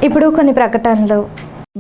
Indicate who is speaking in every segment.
Speaker 1: ఇప్పుడు కొన్ని ప్రకటనలు.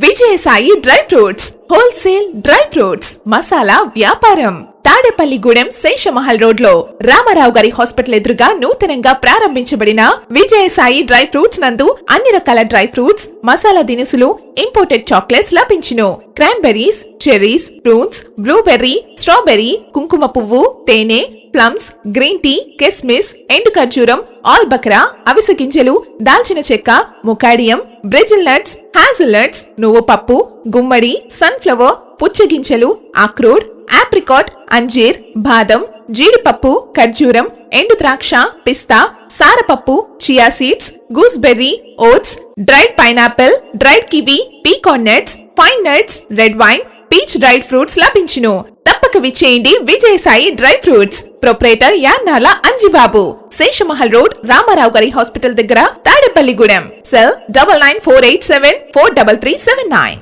Speaker 2: Vijayasai dry fruits wholesale dry fruits masala వ్యాపారం తాడేపల్లిగూడెం శేషమహల్ రోడ్ లో రామారావు గారి హాస్పిటల్ ఎదురుగా నూతనంగా ప్రారంభించబడిన విజయసాయి డ్రై ఫ్రూట్స్ నందు అన్ని రకాల డ్రై ఫ్రూట్స్ మసాలా దినుసులు ఇంపోర్టెడ్ చాక్లెట్స్ లభించును. Cranberries, cherries, fruits, blueberry, strawberry, కుంకుమ పువ్వు, తేనె, ప్లమ్స్, గ్రీన్ టీ, కిస్మిస్, ఎండు ఖర్జూరం, ఆల్ బక్రా, అవిసె గింజలు, దాల్చిన చెక్క, ముకాడియం, బ్రెజిల్ నట్స్, హ్యాజల్ నట్స్, నువ్వు పప్పు, గుమ్మడి, సన్ఫ్లవర్, పుచ్చగింజలు, అక్రోడ్, ఆప్రికాట్, అంజీర్, బాదం, జీడిపప్పు, ఖర్జూరం, ఎండు ద్రాక్ష, పిస్తా, సారపప్పు, chia seeds, gooseberry, oats, dried pineapple, dried kiwi, pecan nuts, fine nuts, red wine, peach dried fruits లభించును. తప్పక విచ్చేయండి Vijayasai dry fruits. Proprietor Yannala Anjibabu, Seshamahal road, Ramarao గారి హాస్పిటల్ దగ్గర, Tadepalligudem. Cell 9948743379.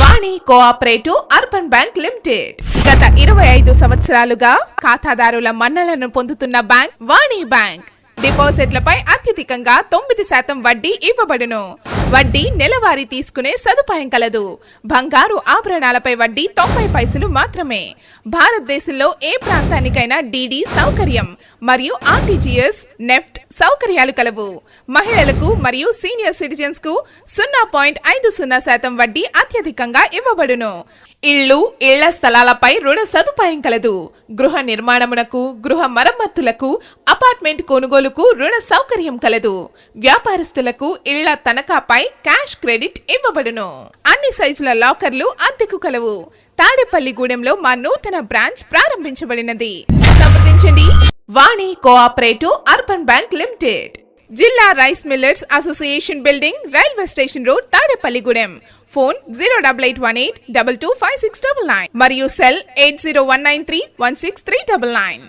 Speaker 2: Vani cooperative urban bank limited గత 25 సంవత్సరాలుగా ఖాతాదారుల మన్నలను పొందుతున్న బ్యాంక్ వాణి బ్యాంక్. డిపాజిట్లపై అత్యధికంగా 9% వడ్డీ ఇవ్వబడును. వడ్డీ నెలవారీ తీసుకునే సదుపాయం కలదు. బంగారు ఆభరణాలపై వడ్డీ 90 పైసలు మాత్రమే. భారతదేశంలో ఏ ప్రాంతానికైనా డీడీ సౌకర్యం మరియు ఆర్టీజీఎస్, నెఫ్ట్ సౌకర్యాలు కలవు. మహిళలకు మరియు సీనియర్ సిటిజన్స్ కు 0.50% వడ్డీ అత్యధికంగా ఇవ్వబడును. ఇళ్లు, ఇళ్ల స్థలాలపై రుణ సదుపాయం కలదు. గృహ నిర్మాణమునకు, గృహ మరమ్మతులకు, అపార్ట్మెంట్ కొనుగోలుకు రుణ సౌకర్యం కలదు. వ్యాపారస్తులకు ఇళ్ల తనఖాపై క్యాష్ క్రెడిట్ ఇవ్వబడును. అన్ని సైజుల లాకర్లు అద్దెకు కలవు. తాడేపల్లిగూడెంలో మా నూతన బ్రాంచ్ ప్రారంభించబడినది. సంప్రదించండి వాణి కోఆపరేటివ్ అర్బన్ బ్యాంక్ లిమిటెడ్, జిల్లా rice millers association building, railway station road, Tadepalligudem. Phone 088225569 మరియు సెల్ 8019316399.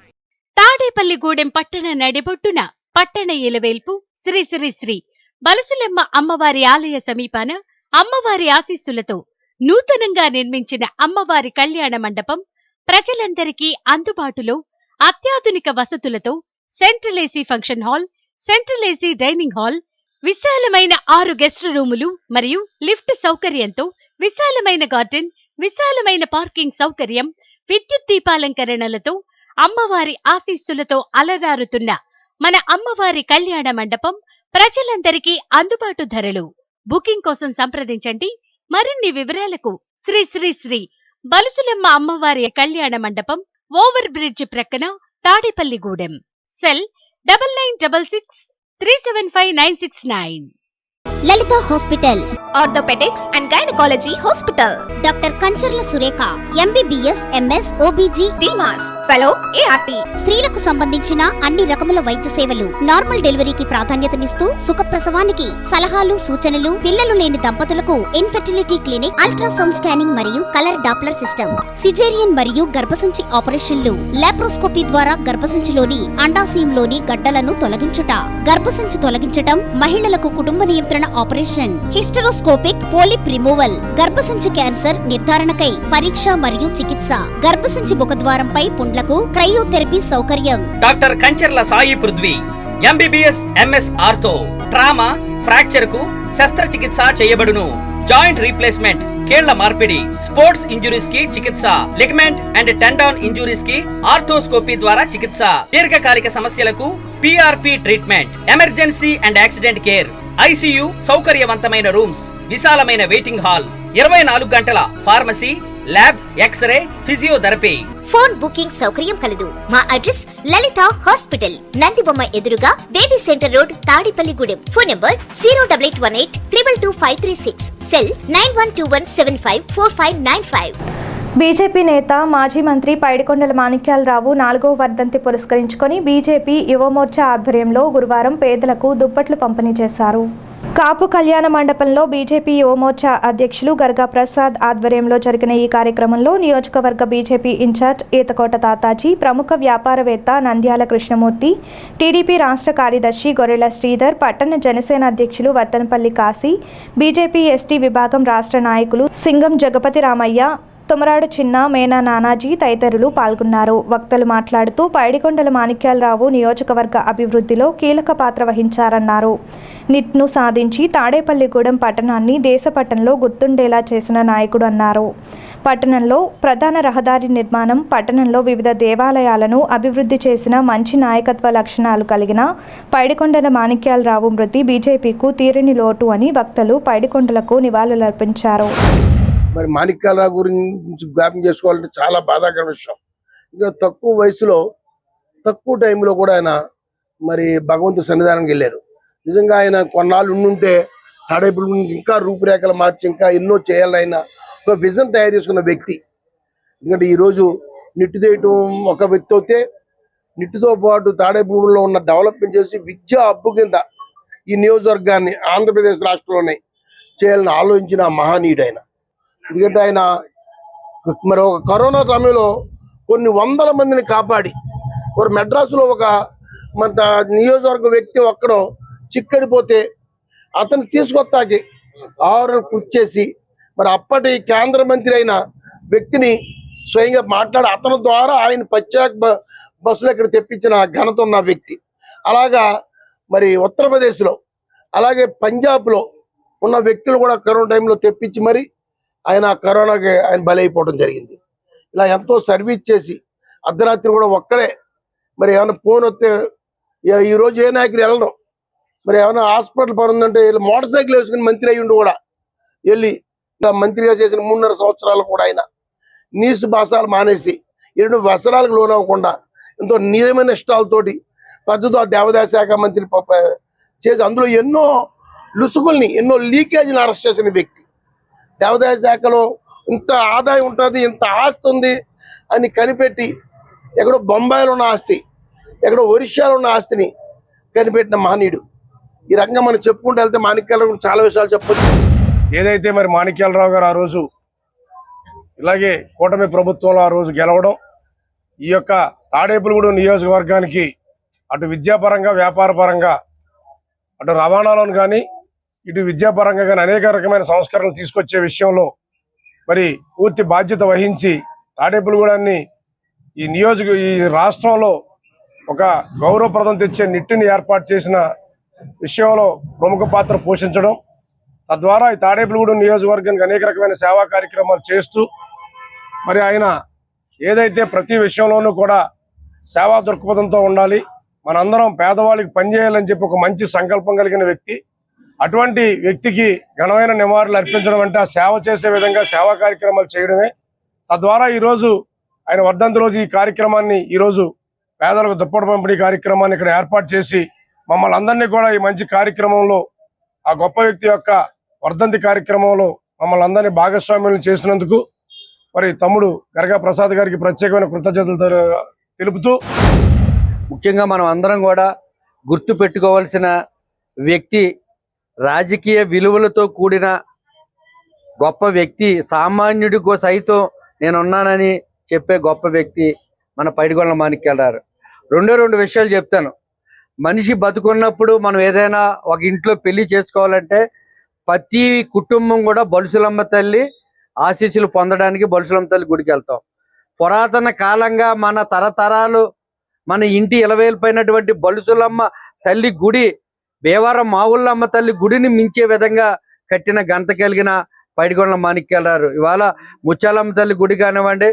Speaker 3: తాడేపల్లిగూడెం పట్టణ నడిబొట్టున పట్టణ ఇలవేల్పు శ్రీ శ్రీ శ్రీ బలుసులెమ్మ అమ్మవారి ఆలయ సమీపాన అమ్మవారి ఆశీస్సులతో నూతనంగా నిర్మించిన అమ్మవారి కళ్యాణ మండపం ప్రజలందరికీ అందుబాటులో అత్యాధునిక వసతులతో central AC function hall, central AC dining hall, విశాలమైన 6 గెస్ట్ రూములు మరియు లిఫ్ట్ సౌకర్యంతో విశాలమైన గార్డెన్, విశాలమైన పార్కింగ్ సౌకర్యం, విద్యుత్ దీపాలంకరణలతో అమ్మవారి ఆశీస్సులతో అలరారుతున్న మన అమ్మవారి కళ్యాణ మండపం ప్రజలందరికీ అందుబాటు ధరలు. బుకింగ్ కోసం సంప్రదించండి. మరిన్ని వివరాలకు శ్రీ శ్రీ శ్రీ బలుసులమ్మ అమ్మవారి కళ్యాణ మండపం, ఓవర్ బ్రిడ్జ్ ప్రక్కన, Tadepalligudem. Cell 9966375969.
Speaker 4: Lalitha hospital,
Speaker 5: orthopaedics and gynaecology hospital.
Speaker 4: Doctor Kancharla Surekha, MBBS, MS, OBG,
Speaker 5: డిమాస్, ఫెలో, ఏఆర్టీ.
Speaker 4: స్త్రీలకు సంబంధించిన అన్ని రకముల వైద్య సేవలు, నార్మల్ డెలివరీకి ప్రాధాన్యతనిస్తూ సుఖప్రసవానికి సలహాలు, సూచనలు, పిల్లలు లేని దంపతులకు ఇన్ఫెర్టిలిటీ క్లినిక్, అల్ట్రాసౌండ్ స్కానింగ్ మరియు కలర్ డాప్లర్ సిస్టమ్, సిజేరియన్ మరియు గర్భసంచి ఆపరేషన్లు, లాప్రోస్కోపీ ద్వారా గర్భసంచిలోని అండాశయంలోని గడ్డలను తొలగించుట, గర్భసంచి తొలగించటం, మహిళలకు కుటుంబ నియంత్రణ ఆపరేషన్, హిస్టరోస్కోపిక్ పోలిప్ రిమూవల్, గర్భసంచి క్యాన్సర్ నిర్ధారణకై పరీక్ష మరియు చికిత్స, గర్భసంచి ముఖద్వారంపై పుండ్లకు క్రయోథెరపీ సౌకర్యం.
Speaker 6: Doctor Kancharla Sai Prithvi, MBBS, MS ortho, trauma, fracture కు శస్త్రచికిత్స చేయబడును. జాయింట్ రీప్లేస్మెంట్, కీళ్ల మార్పిడి, స్పోర్ట్స్ ఇంజురీస్ కి చికిత్స, లిగమెంట్ అండ్ టెండాన్ ఇంజురీస్ కి ఆర్థోస్కోపీ ద్వారా చికిత్స, దీర్ఘకాలిక సమస్యలకు PRP treatment, emergency and accident care, ICU సౌకర్యవంతమైన రూమ్స్, విశాలమైన వెయిటింగ్ హాల్, 24 గంటల pharmacy, lab, x ray, physiotherapy.
Speaker 5: Phone booking సౌకర్యం కలదు. మా అడ్రస్ లలిత హాస్పిటల్, నందిబొమ్మ ఎదురుగా, baby centre road, Tadepalligudem. Phone number 08818222536. Cell 9121754595.
Speaker 1: BJP నేత, మాజీ మంత్రి పైడికొండల మాణిక్యాలరావు 4వ వర్ధంతి పురస్కరించుకొని బీజేపీ యువమోర్చా ఆధ్వర్యంలో గురువారం పేదలకు దుప్పట్లు పంపిణీ చేశారు. కాపు కళ్యాణ మండపంలో బీజేపీ యువమోర్చా అధ్యక్షులు గర్గా ప్రసాద్ ఆధ్వర్యంలో జరిగిన ఈ కార్యక్రమంలో నియోజకవర్గ బీజేపీ ఇన్ఛార్జ్ ఈతకోట తాతాజీ, ప్రముఖ వ్యాపారవేత్త నంద్యాల కృష్ణమూర్తి, టీడీపీ రాష్ట్ర కార్యదర్శి గొర్రెల శ్రీధర్, పట్టణ జనసేన అధ్యక్షులు వర్ధనపల్లి కాశీ, బీజేపీ ఎస్టీ విభాగం రాష్ట్ర నాయకులు సింగం జగపతి రామయ్య, తుమరాడు చిన్న, మేనా నానాజీ తదితరులు పాల్గొన్నారు. వక్తలు మాట్లాడుతూ పైడికొండల మాణిక్యాలరావు నియోజకవర్గ అభివృద్ధిలో కీలక పాత్ర వహించారన్నారు. నిట్ను సాధించి తాడేపల్లిగూడెం పట్టణాన్ని దేశపటంలో గుర్తుండేలా చేసిన నాయకుడు అన్నారు. పట్టణంలో ప్రధాన రహదారి నిర్మాణం, పట్టణంలో వివిధ దేవాలయాలను అభివృద్ధి చేసిన మంచి నాయకత్వ లక్షణాలు కలిగిన పైడికొండల మాణిక్యాలరావు మృతి బీజేపీకు తీరని లోటు అని వక్తలు పైడికొండలకు నివాళులర్పించారు.
Speaker 7: మరి మాణిక్యాలరావు గురించి జ్ఞాపకం చేసుకోవాలంటే చాలా బాధాకర విషయం. ఇంకా తక్కువ వయసులో తక్కువ టైంలో కూడా ఆయన మరి భగవంతుడి సన్నిధానానికి వెళ్ళారు. నిజంగా ఆయన కొన్నాళ్ళు ఉండుంటే తాడేపల్లి ఇంకా రూపురేఖలు మార్చి ఇంకా ఎన్నో చేయాలైనా ఒక విజన్ తయారు చేసుకున్న వ్యక్తి. ఎందుకంటే ఈరోజు నిట్టు చేయటం ఒక వ్యక్తి అయితే, నిట్టుతో పాటు తాడేపల్లిలో ఉన్న డెవలప్మెంట్ చేసి విద్యా హబ్బు కింద ఈ నియోజకవర్గాన్ని ఆంధ్రప్రదేశ్ రాష్ట్రంలోనే చేయాలని ఆలోచించిన మహానీయుడు ఆయన. ఎందుకంటే ఆయన మరి ఒక కరోనా సమయంలో కొన్ని వందల మందిని కాపాడి, మరి మెడ్రాసులో ఒక మన నియోజకవర్గ వ్యక్తి ఒక్కడో చిక్కడిపోతే అతను తీసుకొస్తాకి 6 నెలలు కృషి చేసి మరి అప్పటి కేంద్ర మంత్రి అయిన వ్యక్తిని స్వయంగా మాట్లాడి అతని ద్వారా ఆయన ప్రత్యేక బస్సులు ఇక్కడ తెప్పించిన ఘనత ఉన్న వ్యక్తి. అలాగా మరి ఉత్తరప్రదేశ్లో అలాగే పంజాబ్లో ఉన్న వ్యక్తులు కూడా కరోనా టైంలో తెప్పించి మరి ఆయన కరోనాకి ఆయన బలైపోవడం జరిగింది. ఇలా ఎంతో సర్వీస్ చేసి అర్ధరాత్రి కూడా ఒక్కడే మరి ఏమైనా ఫోన్ వస్తే ఈరోజు ఏ నాయకులు వెళ్ళడం, మరి ఏమైనా హాస్పిటల్ పని ఉందంటే మోటార్ సైకిల్ వేసుకుని మంత్రి అయ్యిండు కూడా వెళ్ళి మంత్రిగా చేసిన 3.5 సంవత్సరాలు కూడా ఆయన నీసు భాషలు మానేసి 2 వ్యసనాలకు లోనవ్వకుండా ఎంతో నియమ నిష్టాలతోటి పద్ధతితో దేవాదాయ శాఖ మంత్రి చేసి అందులో ఎన్నో లుసుగుల్ని ఎన్నో లీకేజీని అరెస్ట్ చేసిన వ్యక్తి. దేవాదాయ శాఖలో ఇంత ఆదాయం ఉంటుంది, ఇంత ఆస్తి ఉంది అని కనిపెట్టి ఎక్కడో బొంబాయిలో ఉన్న ఆస్తి, ఎక్కడో ఒరిస్సాలో ఉన్న ఆస్తిని కనిపెట్టిన మహనీయుడు. ఈ రకంగా మనం చెప్పుకుంటూ వెళ్తే మాణిక్యాలరావు చాలా విషయాలు చెప్పొచ్చు.
Speaker 8: ఏదైతే మరి మాణిక్యాలరావు గారు ఆ రోజు ఇలాగే కూటమి ప్రభుత్వంలో ఆ రోజు గెలవడం, ఈ యొక్క తాడేపల్లిగూడెం నియోజకవర్గానికి అటు విద్యాపరంగా, వ్యాపారపరంగా, అటు రవాణాలోను కానీ, ఇటు విద్యాపరంగా కానీ అనేక రకమైన సంస్కరణలు తీసుకొచ్చే విషయంలో మరి పూర్తి బాధ్యత వహించి తాడేపల్లిగూడెన్ని ఈ రాష్ట్రంలో ఒక గౌరవప్రదం తెచ్చే నిట్టిని ఏర్పాటు చేసిన విషయంలో ప్రముఖ పాత్ర పోషించడం, తద్వారా ఈ తాడేపల్లిగూడెం నియోజకవర్గానికి అనేక రకమైన సేవా కార్యక్రమాలు చేస్తూ మరి ఆయన ఏదైతే ప్రతి విషయంలోనూ కూడా సేవా దృక్పథంతో ఉండాలి, మనందరం పేదవాళ్ళకి పనిచేయాలని చెప్పి ఒక మంచి సంకల్పం కలిగిన వ్యక్తి. అటువంటి వ్యక్తికి ఘనమైన నివాళులు అర్పించడం అంటే ఆ సేవ చేసే విధంగా సేవా కార్యక్రమాలు చేయడమే. తద్వారా ఈరోజు ఆయన వర్ధంతి రోజు ఈ కార్యక్రమాన్ని, ఈరోజు పేదలకు దుప్పటి పంపిణీ కార్యక్రమాన్ని ఇక్కడ ఏర్పాటు చేసి మమ్మల్ని అందరినీ కూడా ఈ మంచి కార్యక్రమంలో, ఆ గొప్ప వ్యక్తి యొక్క వర్ధంతి కార్యక్రమంలో మమ్మల్ని అందరినీ భాగస్వామ్యం చేసినందుకు మరి తమ్ముడు గరగా ప్రసాద్ గారికి ప్రత్యేకమైన కృతజ్ఞతలు తెలుపుతూ,
Speaker 9: ముఖ్యంగా మనం అందరం కూడా గుర్తు పెట్టుకోవాల్సిన వ్యక్తి, రాజకీయ విలువలతో కూడిన గొప్ప వ్యక్తి, సామాన్యుడికో సైతం నేనున్నానని చెప్పే గొప్ప వ్యక్తి మన పైడికొండల మాణిక్యాలరావు. రెండు విషయాలు చెప్తాను. మనిషి బతుకున్నప్పుడు మనం ఏదైనా ఒక ఇంట్లో పెళ్లి చేసుకోవాలంటే ప్రతి కుటుంబం కూడా బలుసులమ్మ తల్లి ఆశీస్సులు పొందడానికి బలుసులమ్మ తల్లి గుడికి వెళ్తాం. పురాతన కాలంగా మన తరతరాలు మన ఇంటి ఇలవేలిపోయినటువంటి బలుసులమ్మ తల్లి గుడి, భీమవరం మావుళ్ళమ్మ తల్లి గుడిని మించే విధంగా కట్టిన ఘనత కలిగిన పైడికొండల మాణిక్యాలరావు. ఇవాళ ముత్యాలమ్మ తల్లి గుడి కానివ్వండి,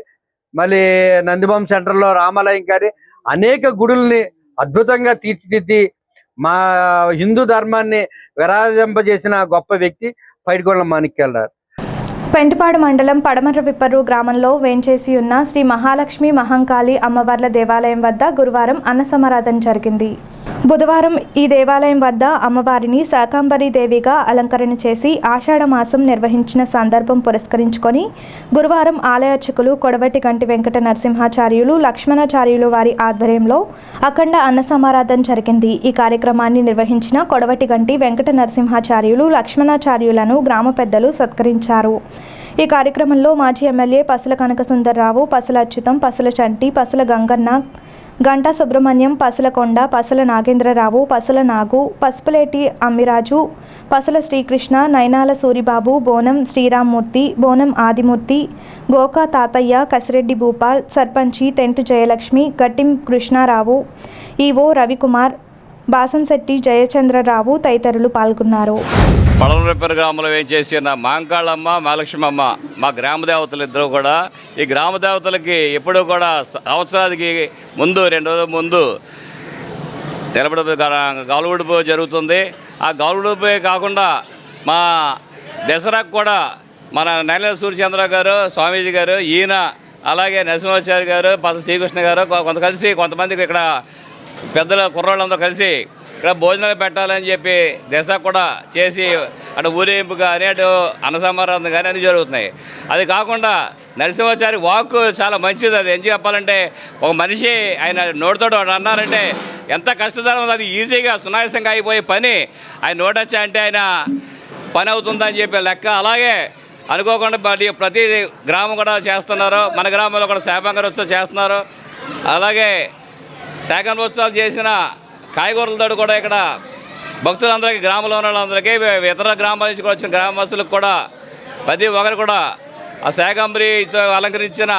Speaker 9: మళ్ళీ నందిబొమ్మ సెంటర్లో రామాలయం కానీ అనేక గుడుల్ని అద్భుతంగా తీర్చిదిద్ది మా హిందూ ధర్మాన్ని విరాజింపజేసిన గొప్ప వ్యక్తి పైడికొండల మాణిక్యాలరావు.
Speaker 1: పెంటపాడు మండలం పడమర విప్పరు గ్రామంలో వేంచేసి ఉన్న శ్రీ మహాలక్ష్మి మహంకాళి అమ్మవార్ల దేవాలయం వద్ద గురువారం అన్న సమారాధన జరిగింది. బుధవారం ఈ దేవాలయం వద్ద అమ్మవారిని శాకంబరీ దేవిగా అలంకరణ చేసి ఆషాఢ మాసం నిర్వహించిన సందర్భం పురస్కరించుకొని గురువారం ఆలయార్చకులు కొడవటి గంటి వెంకట నరసింహాచార్యులు, లక్ష్మణాచార్యులు వారి ఆధ్వర్యంలో అఖండ అన్న సమారాధన జరిగింది. ఈ కార్యక్రమాన్ని నిర్వహించిన కొడవటి గంటి వెంకట నరసింహాచార్యులు, లక్ష్మణాచార్యులను గ్రామ పెద్దలు సత్కరించారు. ఈ కార్యక్రమంలో మాజీ ఎమ్మెల్యే పసల కనకసుందర్రావు, పసల అచ్యుతం, పసల చంటి, పసల గంగన్న, గంటా సుబ్రహ్మణ్యం, పసల కొండ, పసల నాగేంద్రరావు, పసల నాగు, పసుపులేటి అమ్మిరాజు, పసల శ్రీకృష్ణ, నైనాల సూరిబాబు, బోనం శ్రీరామ్మూర్తి, బోనం ఆదిమూర్తి, గోకా తాతయ్య, కసిరెడ్డి భూపాల్, సర్పంచి తెంటు జయలక్ష్మి, గట్టిం కృష్ణారావు, ఈవో రవికుమార్, బాసంశెట్టి జయచంద్రరావు తదితరులు పాల్గొన్నారు.
Speaker 10: పడవరెప్పర్ గ్రామంలో వేయించేసిన మాంకాళమ్మ మహాలక్ష్మమ్మ మా గ్రామ దేవతలు ఇద్దరు కూడా ఈ గ్రామ దేవతలకి ఎప్పుడూ కూడా సంవత్సరానికి ముందు 2 రోజుల ముందు నిలబడి గాలుడుపు జరుగుతుంది. ఆ గాలుడుపే కాకుండా మా దసరాకు కూడా మన నెల సూర్యచంద్ర గారు స్వామీజీ గారు ఈయన అలాగే నరసింహాచార్య గారు శ్రీకృష్ణ గారు కొంతమందికి ఇక్కడ పెద్దల కుర్రాళ్ళందరూ కలిసి ఇక్కడ భోజనాలు పెట్టాలని చెప్పి దసరా కూడా చేసి అటు ఊరేంపుగా అనేటు అన్నసమారాధన కానీ అన్నీ జరుగుతున్నాయి. అది కాకుండా నరసింహాచారి వాక్ చాలా మంచిది. అది ఏం చెప్పాలంటే ఒక మనిషి ఆయన నోటితోటి అన్నారంటే ఎంత కష్టతరం ఉంది, అది ఈజీగా సునాయాసంగా అయిపోయే పని ఆయన నోటొచ్చా అంటే ఆయన పని అవుతుందని చెప్పి లెక్క. అలాగే అనుకోకుండా ప్రతి గ్రామం కూడా చేస్తున్నారు. మన గ్రామంలో కూడా శాకంబరోత్సవం చేస్తున్నారు. అలాగే శాకంబరోత్సవాలు చేసిన కాయగూరలతో కూడా ఇక్కడ భక్తులందరికీ గ్రామంలో ఉన్న వాళ్ళందరికీ ఇతర గ్రామాల నుంచి కూడా వచ్చిన గ్రామస్తులకు కూడా ప్రతి ఒక్కరు కూడా ఆ శాకంబరితో అలంకరించిన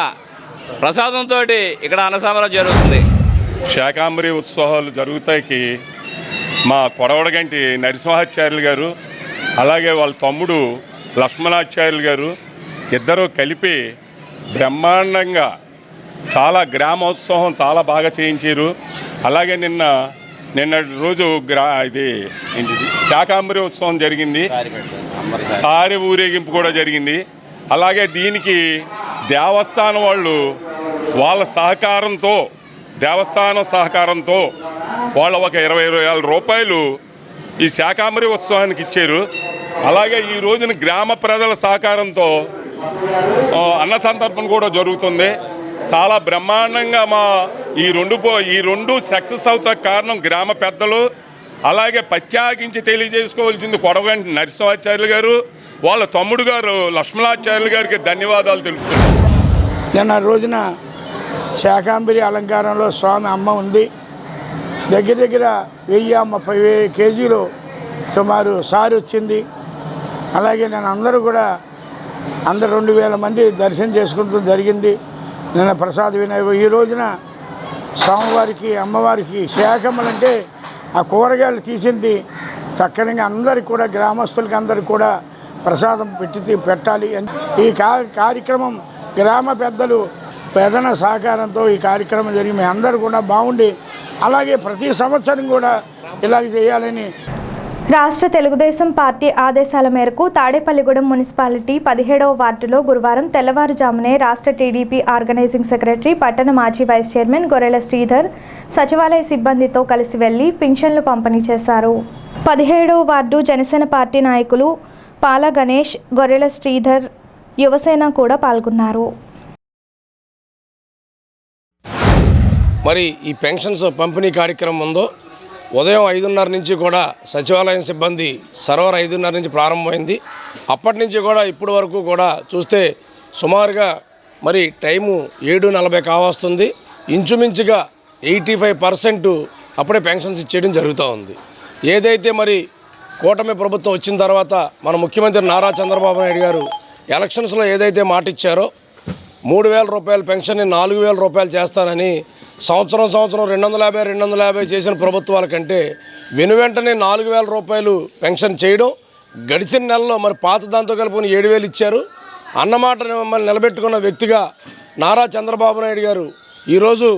Speaker 10: ప్రసాదంతో ఇక్కడ అన్నసమారాధన జరుగుతుంది.
Speaker 11: శాకంబరి ఉత్సవాలు జరుగుతాయికి మా కొడవడగంటి నరసింహాచార్యులు గారు అలాగే వాళ్ళ తమ్ముడు లక్ష్మణాచార్యులు గారు ఇద్దరూ కలిపి బ్రహ్మాండంగా చాలా గ్రామోత్సవం చాలా బాగా చేయించారు. అలాగే నిన్న రోజు ఇది ఏంటిది శాకంబరి ఉత్సవం జరిగింది. సారి ఊరేగింపు కూడా జరిగింది. అలాగే దీనికి దేవస్థానం వాళ్ళు వాళ్ళ సహకారంతో దేవస్థానం సహకారంతో వాళ్ళు ఒక 20,000 రూపాయలు ఈ శాకంబరి ఉత్సవానికి ఇచ్చారు. అలాగే ఈ రోజున గ్రామ ప్రజల సహకారంతో అన్న సంతర్పణ కూడా జరుగుతుంది. చాలా బ్రహ్మాండంగా మా ఈ రెండు సక్సెస్ అవుతా కారణం గ్రామ పెద్దలు. అలాగే ప్రత్యేకించి తెలియజేసుకోవాల్సింది కొడవగంటి నరసింహాచార్యులు గారు వాళ్ళ తమ్ముడు గారు లక్ష్మణాచార్యులు గారికి ధన్యవాదాలు తెలుపుతున్నాను.
Speaker 12: నిన్న రోజున శాకంబరి అలంకారంలో స్వామి అమ్మ ఉంది. దగ్గర 1030 కేజీలు సుమారు సారి వచ్చింది. అలాగే నేను అందరూ 2,000 మంది దర్శనం చేసుకుంటూ జరిగింది. నిన్న ప్రసాద వినాయకు ఈ రోజున స్వామివారికి అమ్మవారికి శాకమ్మలంటే ఆ కూరగాయలు తీసింది చక్కగా అందరికి కూడా గ్రామస్తులకి అందరికి కూడా ప్రసాదం పెట్టాలి. ఈ కార్యక్రమం గ్రామ పెద్దలు పెదన సహకారంతో ఈ కార్యక్రమం జరిగి మేము అందరూ కూడా బాగుండి అలాగే ప్రతి సంవత్సరం కూడా ఇలాగ చేయాలని
Speaker 1: రాష్ట్ర తెలుగుదేశం పార్టీ ఆదేశాల మేరకు తాడేపల్లిగూడెం మున్సిపాలిటీ 17వ వార్డులో గురువారం తెల్లవారుజామునే రాష్ట్ర టీడీపీ ఆర్గనైజింగ్ సెక్రటరీ పట్టణ మాజీ వైస్ చైర్మన్ గొర్రెల శ్రీధర్ సచివాలయ సిబ్బందితో కలిసి వెళ్లి పింఛన్లు పంపిణీ చేశారు. 17వ వార్డు జనసేన పార్టీ నాయకులు పాల గణేష్, గొర్రెల శ్రీధర్, యువసేన కూడా పాల్గొన్నారు.
Speaker 8: మరి ఈ పెన్షన్స్ పంపిణీ కార్యక్రమం ఉందో ఉదయం 5:30 నుంచి కూడా సచివాలయం సిబ్బంది సర్వర్ 5:30 నుంచి ప్రారంభమైంది. అప్పటి నుంచి కూడా ఇప్పటి వరకు కూడా చూస్తే సుమారుగా మరి టైము 7:40 కావస్తుంది. ఇంచుమించుగా 85% అప్పుడే పెన్షన్స్ ఇచ్చేయడం జరుగుతూ ఉంది. ఏదైతే మరి కూటమి ప్రభుత్వం వచ్చిన తర్వాత మన ముఖ్యమంత్రి నారా చంద్రబాబు నాయుడు గారు ఎలక్షన్స్లో ఏదైతే మాట ఇచ్చారో 3,000 రూపాయల పెన్షన్ని 4,000 రూపాయలు చేస్తానని సంవత్సరం 250 చేసిన ప్రభుత్వాల కంటే వెనువెంటనే 4,000 రూపాయలు పెన్షన్ చేయడం. గడిచిన నెలలో మరి పాత దాంతో కలుపుకొని 7,000 ఇచ్చారు. అన్నమాటని మమ్మల్ని నిలబెట్టుకున్న వ్యక్తిగా నారా చంద్రబాబు నాయుడు గారు ఈరోజు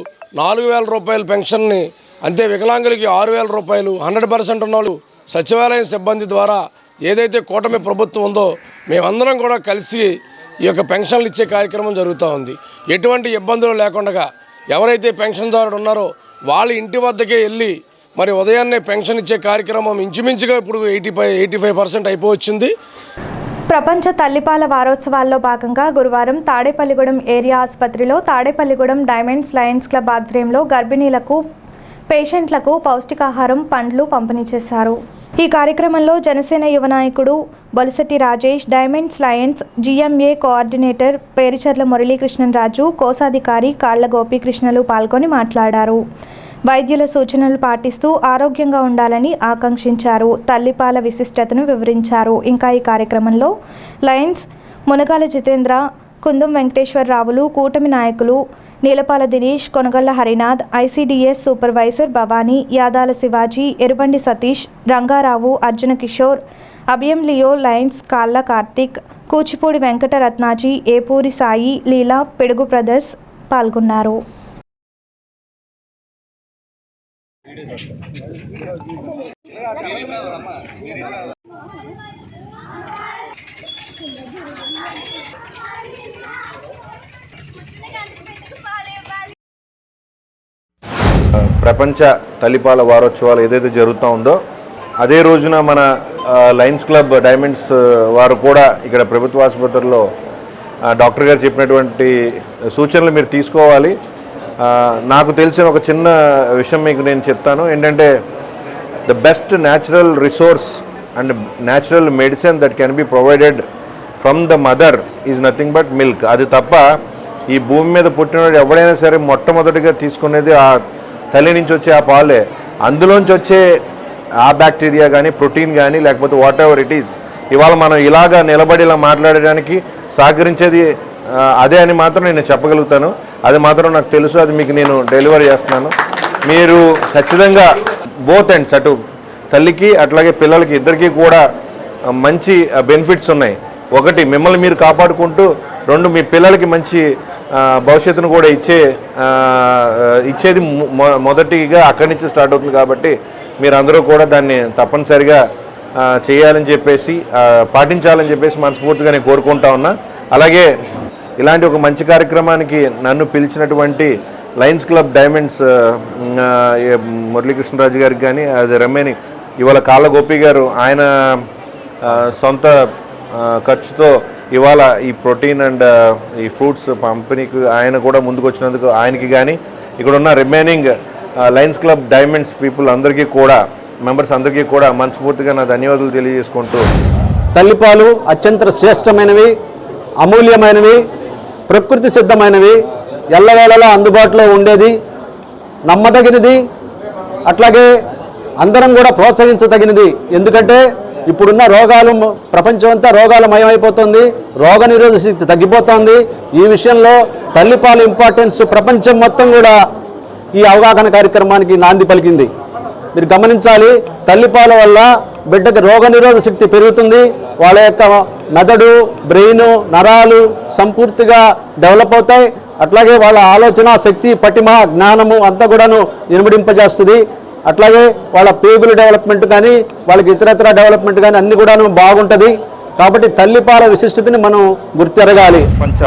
Speaker 8: 4,000 రూపాయల పెన్షన్ని అంతే వికలాంగులకి 6,000 రూపాయలు 100% ఉన్నవాళ్ళు సచివాలయం సిబ్బంది ద్వారా ఏదైతే కూటమి ప్రభుత్వం ఉందో మేమందరం కూడా కలిసి ఈ యొక్క పెన్షన్లు ఇచ్చే కార్యక్రమం జరుగుతూ ఉంది. ఎటువంటి ఇబ్బందులు లేకుండా ఎవరైతే పెన్షన్దారుడు ఉన్నారో వాళ్ళ ఇంటి వద్దకే వెళ్ళి మరి ఉదయాన్నే పెన్షన్ ఇచ్చే కార్యక్రమం ఇంచుమించుగా ఇప్పుడు 85% అయిపోవచ్చింది.
Speaker 1: ప్రపంచ తల్లిపాల వారోత్సవాల్లో భాగంగా గురువారం తాడేపల్లిగూడెం ఏరియా ఆసుపత్రిలో తాడేపల్లిగూడెం డైమండ్స్ లయన్స్ క్లబ్ ఆధ్వర్యంలో గర్భిణీలకు, పేషెంట్లకు పౌష్టికాహారం, పండ్లు పంపిణీ చేశారు. ఈ కార్యక్రమంలో జనసేన యువ నాయకుడు Bolisetti Rajesh, diamonds Lions GMA coordinator Pericherla Murali Krishna Raju, కోశాధికారి కాళ్ల గోపీకృష్ణలు పాల్గొని మాట్లాడారు. వైద్యుల సూచనలు పాటిస్తూ ఆరోగ్యంగా ఉండాలని ఆకాంక్షించారు. తల్లిపాల విశిష్టతను వివరించారు. ఇంకా ఈ కార్యక్రమంలో లయన్స్ మునగాల జితేంద్ర, కుందుం వెంకటేశ్వరరావులు, కూటమి నాయకులు Neelapala Dinesh, Konagalla Harinath, ICDS supervisor Bhavani, Yadala Shivaji, Erubandi Satish, Rangarao, Arjuna Kishore, Abhiyam Leo, lions, Kalla Karthik, Kuchipudi Venkata Ratnaji, Epuri Sai, Leela, Pedugu brothers పాల్గొన్నారు.
Speaker 13: ప్రపంచ తల్లిపాల వారోత్సవాలు ఏదైతే జరుగుతూ ఉందో అదే రోజున మన లయన్స్ క్లబ్ డైమండ్స్ వారు కూడా ఇక్కడ ప్రభుత్వ ఆసుపత్రిలో డాక్టర్ గారు చెప్పినటువంటి సూచనలు మీరు తీసుకోవాలి. నాకు తెలిసిన ఒక చిన్న విషయం మీకు నేను చెప్తాను. ఏంటంటే the best natural resource and natural medicine that can be provided from the mother is nothing but milk. అది తప్ప ఈ భూమి మీద పుట్టినవాడు ఎవరైనా సరే మొట్టమొదటిగా తీసుకునేది ఆ తల్లి నుంచి వచ్చే ఆ పాలే. అందులోంచి వచ్చే ఆ బ్యాక్టీరియా కానీ, ప్రోటీన్ కానీ, లేకపోతే వాట్ ఎవర్ ఇట్ ఈజ్, ఇవాళ మనం ఇలాగా నిలబడి ఇలా మాట్లాడడానికి సహకరించేది అదే అని మాత్రం నేను చెప్పగలుగుతాను. అది మాత్రం నాకు తెలుసు, అది మీకు నేను డెలివరీ చేస్తున్నాను. మీరు ఖచ్చితంగా బోత్ ఎండ్స్, అటు తల్లికి అట్లాగే పిల్లలకి ఇద్దరికీ కూడా మంచి బెనిఫిట్స్ ఉన్నాయి. ఒకటి, మిమ్మల్ని మీరు కాపాడుకుంటూ, రెండు, మీ పిల్లలకి మంచి భవిష్యత్తును కూడా ఇచ్చేది మొదటిగా అక్కడి నుంచి స్టార్ట్ అవుతుంది. కాబట్టి మీరందరూ కూడా దాన్ని తప్పనిసరిగా చేయాలని చెప్పేసి, పాటించాలని చెప్పేసి మనస్ఫూర్తిగా నేను కోరుకుంటా ఉన్నా. అలాగే ఇలాంటి ఒక మంచి కార్యక్రమానికి నన్ను పిలిచినటువంటి లయన్స్ క్లబ్ డైమండ్స్ మురళీకృష్ణరాజు గారికి కానీ, అది రమ్మేని ఇవాళ కాళ్ళ గోపి గారు ఆయన సొంత ఖర్చుతో ఇవాళ ఈ ప్రోటీన్ అండ్ ఈ ఫ్రూట్స్ పంపిణీకి ఆయన కూడా ముందుకు వచ్చినందుకు ఆయనకి కానీ, ఇక్కడ ఉన్న remaining Lions club diamonds people అందరికీ కూడా, మెంబర్స్ అందరికీ కూడా మనస్ఫూర్తిగా నా ధన్యవాదాలు తెలియజేసుకుంటూ,
Speaker 9: తల్లిపాలు అత్యంత శ్రేష్టమైనవి, అమూల్యమైనవి, ప్రకృతి సిద్ధమైనవి, ఎల్లవేళలా అందుబాటులో ఉండేది, నమ్మదగినది, అట్లాగే అందరం కూడా ప్రోత్సహించదగినది. ఎందుకంటే ఇప్పుడున్న రోగాలు, ప్రపంచం అంతా రోగాలమయమైపోతుంది, రోగనిరోధక శక్తి తగ్గిపోతుంది. ఈ విషయంలో తల్లిపాలు ఇంపార్టెన్స్ ప్రపంచం మొత్తం కూడా ఈ అవగాహన కార్యక్రమానికి నాంది పలికింది. మీరు గమనించాలి, తల్లిపాల వల్ల బిడ్డకి రోగనిరోధక శక్తి పెరుగుతుంది, వాళ్ళ యొక్క మెదడు, బ్రెయిన్, నరాలు సంపూర్తిగా డెవలప్ అవుతాయి. అట్లాగే వాళ్ళ ఆలోచన శక్తి, పటిమ, జ్ఞానము అంతా కూడాను ఇనుమడింపజేస్తుంది. అట్లాగే వాళ్ళ పేగుల డెవలప్మెంట్ కానీ, వాళ్ళకి ఇతరత్ర డెవలప్మెంట్ కానీ అన్ని కూడాను బాగుంటుంది. కాబట్టి తల్లిపాల విశిష్టతని మనం గుర్తెరగాలి.
Speaker 13: ప్రపంచ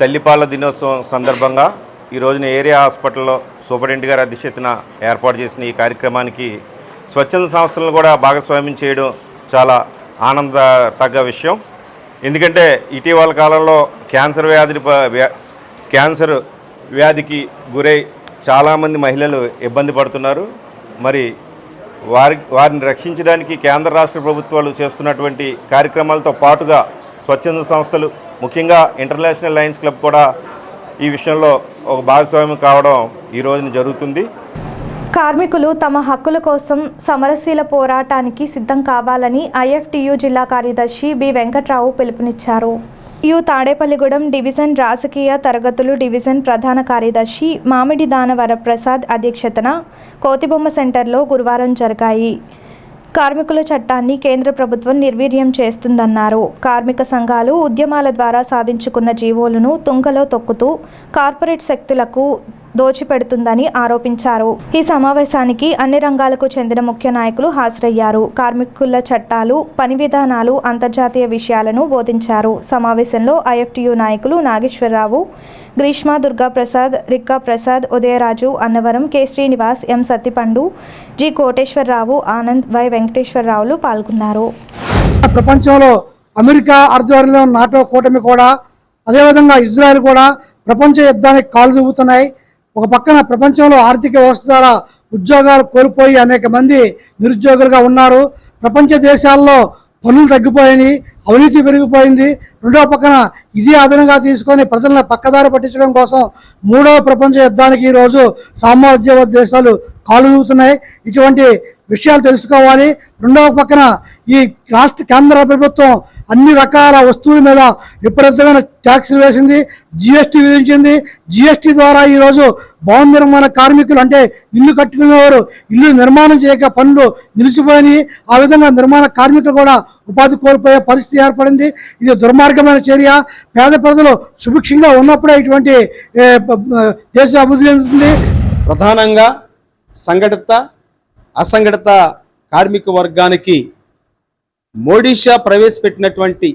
Speaker 13: తల్లిపాల దినోత్సవం సందర్భంగా ఈ రోజున ఏరియా హాస్పిటల్లో సూపరింటెండెంట్ గారి అధ్యక్షతన ఏర్పాటు చేసిన ఈ కార్యక్రమానికి స్వచ్ఛంద సంస్థలను కూడా భాగస్వామ్యం చేయడం చాలా ఆనందతగ్గ విషయం. ఎందుకంటే ఇటీవల కాలంలో క్యాన్సర్ వ్యాధికి గురై చాలామంది మహిళలు ఇబ్బంది పడుతున్నారు. మరి వారిని రక్షించడానికి కేంద్ర రాష్ట్ర ప్రభుత్వాలు చేస్తున్నటువంటి కార్యక్రమాలతో పాటుగా స్వచ్ఛంద సంస్థలు, ముఖ్యంగా ఇంటర్నేషనల్ లయన్స్ క్లబ్ కూడా ఈ విషయంలో ఒక భాగస్వామ్యం కావడం ఈ రోజున జరుగుతుంది.
Speaker 1: కార్మికులు తమ హక్కుల కోసం సమరశీల పోరాటానికి సిద్ధం కావాలని ఐఎఫ్టియు జిల్లా కార్యదర్శి బి వెంకట్రావు పిలుపునిచ్చారు. తాడేపల్లిగూడెం డివిజన్ రాజకీయ తరగతులు డివిజన్ ప్రధాన కార్యదర్శి మామిడి దాన వరప్రసాద్ అధ్యక్షతన కోతిబొమ్మ సెంటర్లో గురువారం జరిగాయి. కార్మికుల చట్టాన్ని కేంద్ర ప్రభుత్వం నిర్వీర్యం చేస్తుందన్నారు. కార్మిక సంఘాలు ఉద్యమాల ద్వారా సాధించుకున్న జీవోలను తుంగలో తొక్కుతూ కార్పొరేట్ శక్తులకు దోచిపెడుతుందని ఆరోపించారు. ఈ సమావేశానికి అన్ని రంగాలకు చెందిన ముఖ్య నాయకులు హాజరయ్యారు. కార్మికుల చట్టాలు, పని విధానాలు, అంతర్జాతీయ విషయాలను బోధించారు. సమావేశంలో ఐఎఫ్టియు నాయకులు Nageswararao, Greeshma, Durgaprasad, Rikka Prasad, Udayaraju, Annavaram, K Srinivas, M Sattipandu, G Koteswararao, Anand, Y వెంకటేశ్వరరావులు పాల్గొన్నారు.
Speaker 12: ప్రపంచంలో అమెరికా ఆధ్వర్యంలో నాటో కూటమి కూడా, అదేవిధంగా ఇజ్రాయెల్ కూడా ప్రపంచ యుద్ధానికి కాలు దూపుతున్నాయి. ఒక పక్కన ప్రపంచంలో ఆర్థిక వ్యవస్థ ద్వారా ఉద్యోగాలు కోల్పోయి అనేక మంది నిరుద్యోగులుగా ఉన్నారు. ప్రపంచ దేశాల్లో పనులు తగ్గిపోయినాయి, అవినీతి పెరిగిపోయింది. రెండవ పక్కన ఇదే అదనంగా తీసుకొని ప్రజలను పక్కదారి పట్టించడం కోసం మూడవ ప్రపంచ యుద్ధానికి ఈరోజు సామ్రాజ్యవాద దేశాలు కాలు దూపుతున్నాయి. ఇటువంటి విషయాలు తెలుసుకోవాలి. రెండవ పక్కన ఈ కేంద్ర ప్రభుత్వం అన్ని రకాల వస్తువుల మీద విపరీతమైన ట్యాక్సులు వేసింది, జిఎస్టీ విధించింది. జిఎస్టీ ద్వారా ఈరోజు భవన నిర్మాణ కార్మికులు అంటే ఇల్లు కట్టుకునేవారు ఇల్లు నిర్మాణం చేయక పనులు నిలిచిపోయినాయి. ఆ విధంగా నిర్మాణ కార్మికులు కూడా ఉపాధి కోల్పోయే పరిస్థితి ఏర్పడింది. ఇది దుర్మార్గమైన చర్య. పేద ప్రజలు సుభిక్షంగా ఉన్నప్పుడే ఇటువంటి దేశ అభివృద్ధి చెందుతుంది.
Speaker 14: ప్రధానంగా సంఘటిత అసంఘటిత కార్మిక వర్గానికి మోడీ షా ప్రవేశపెట్టినటువంటి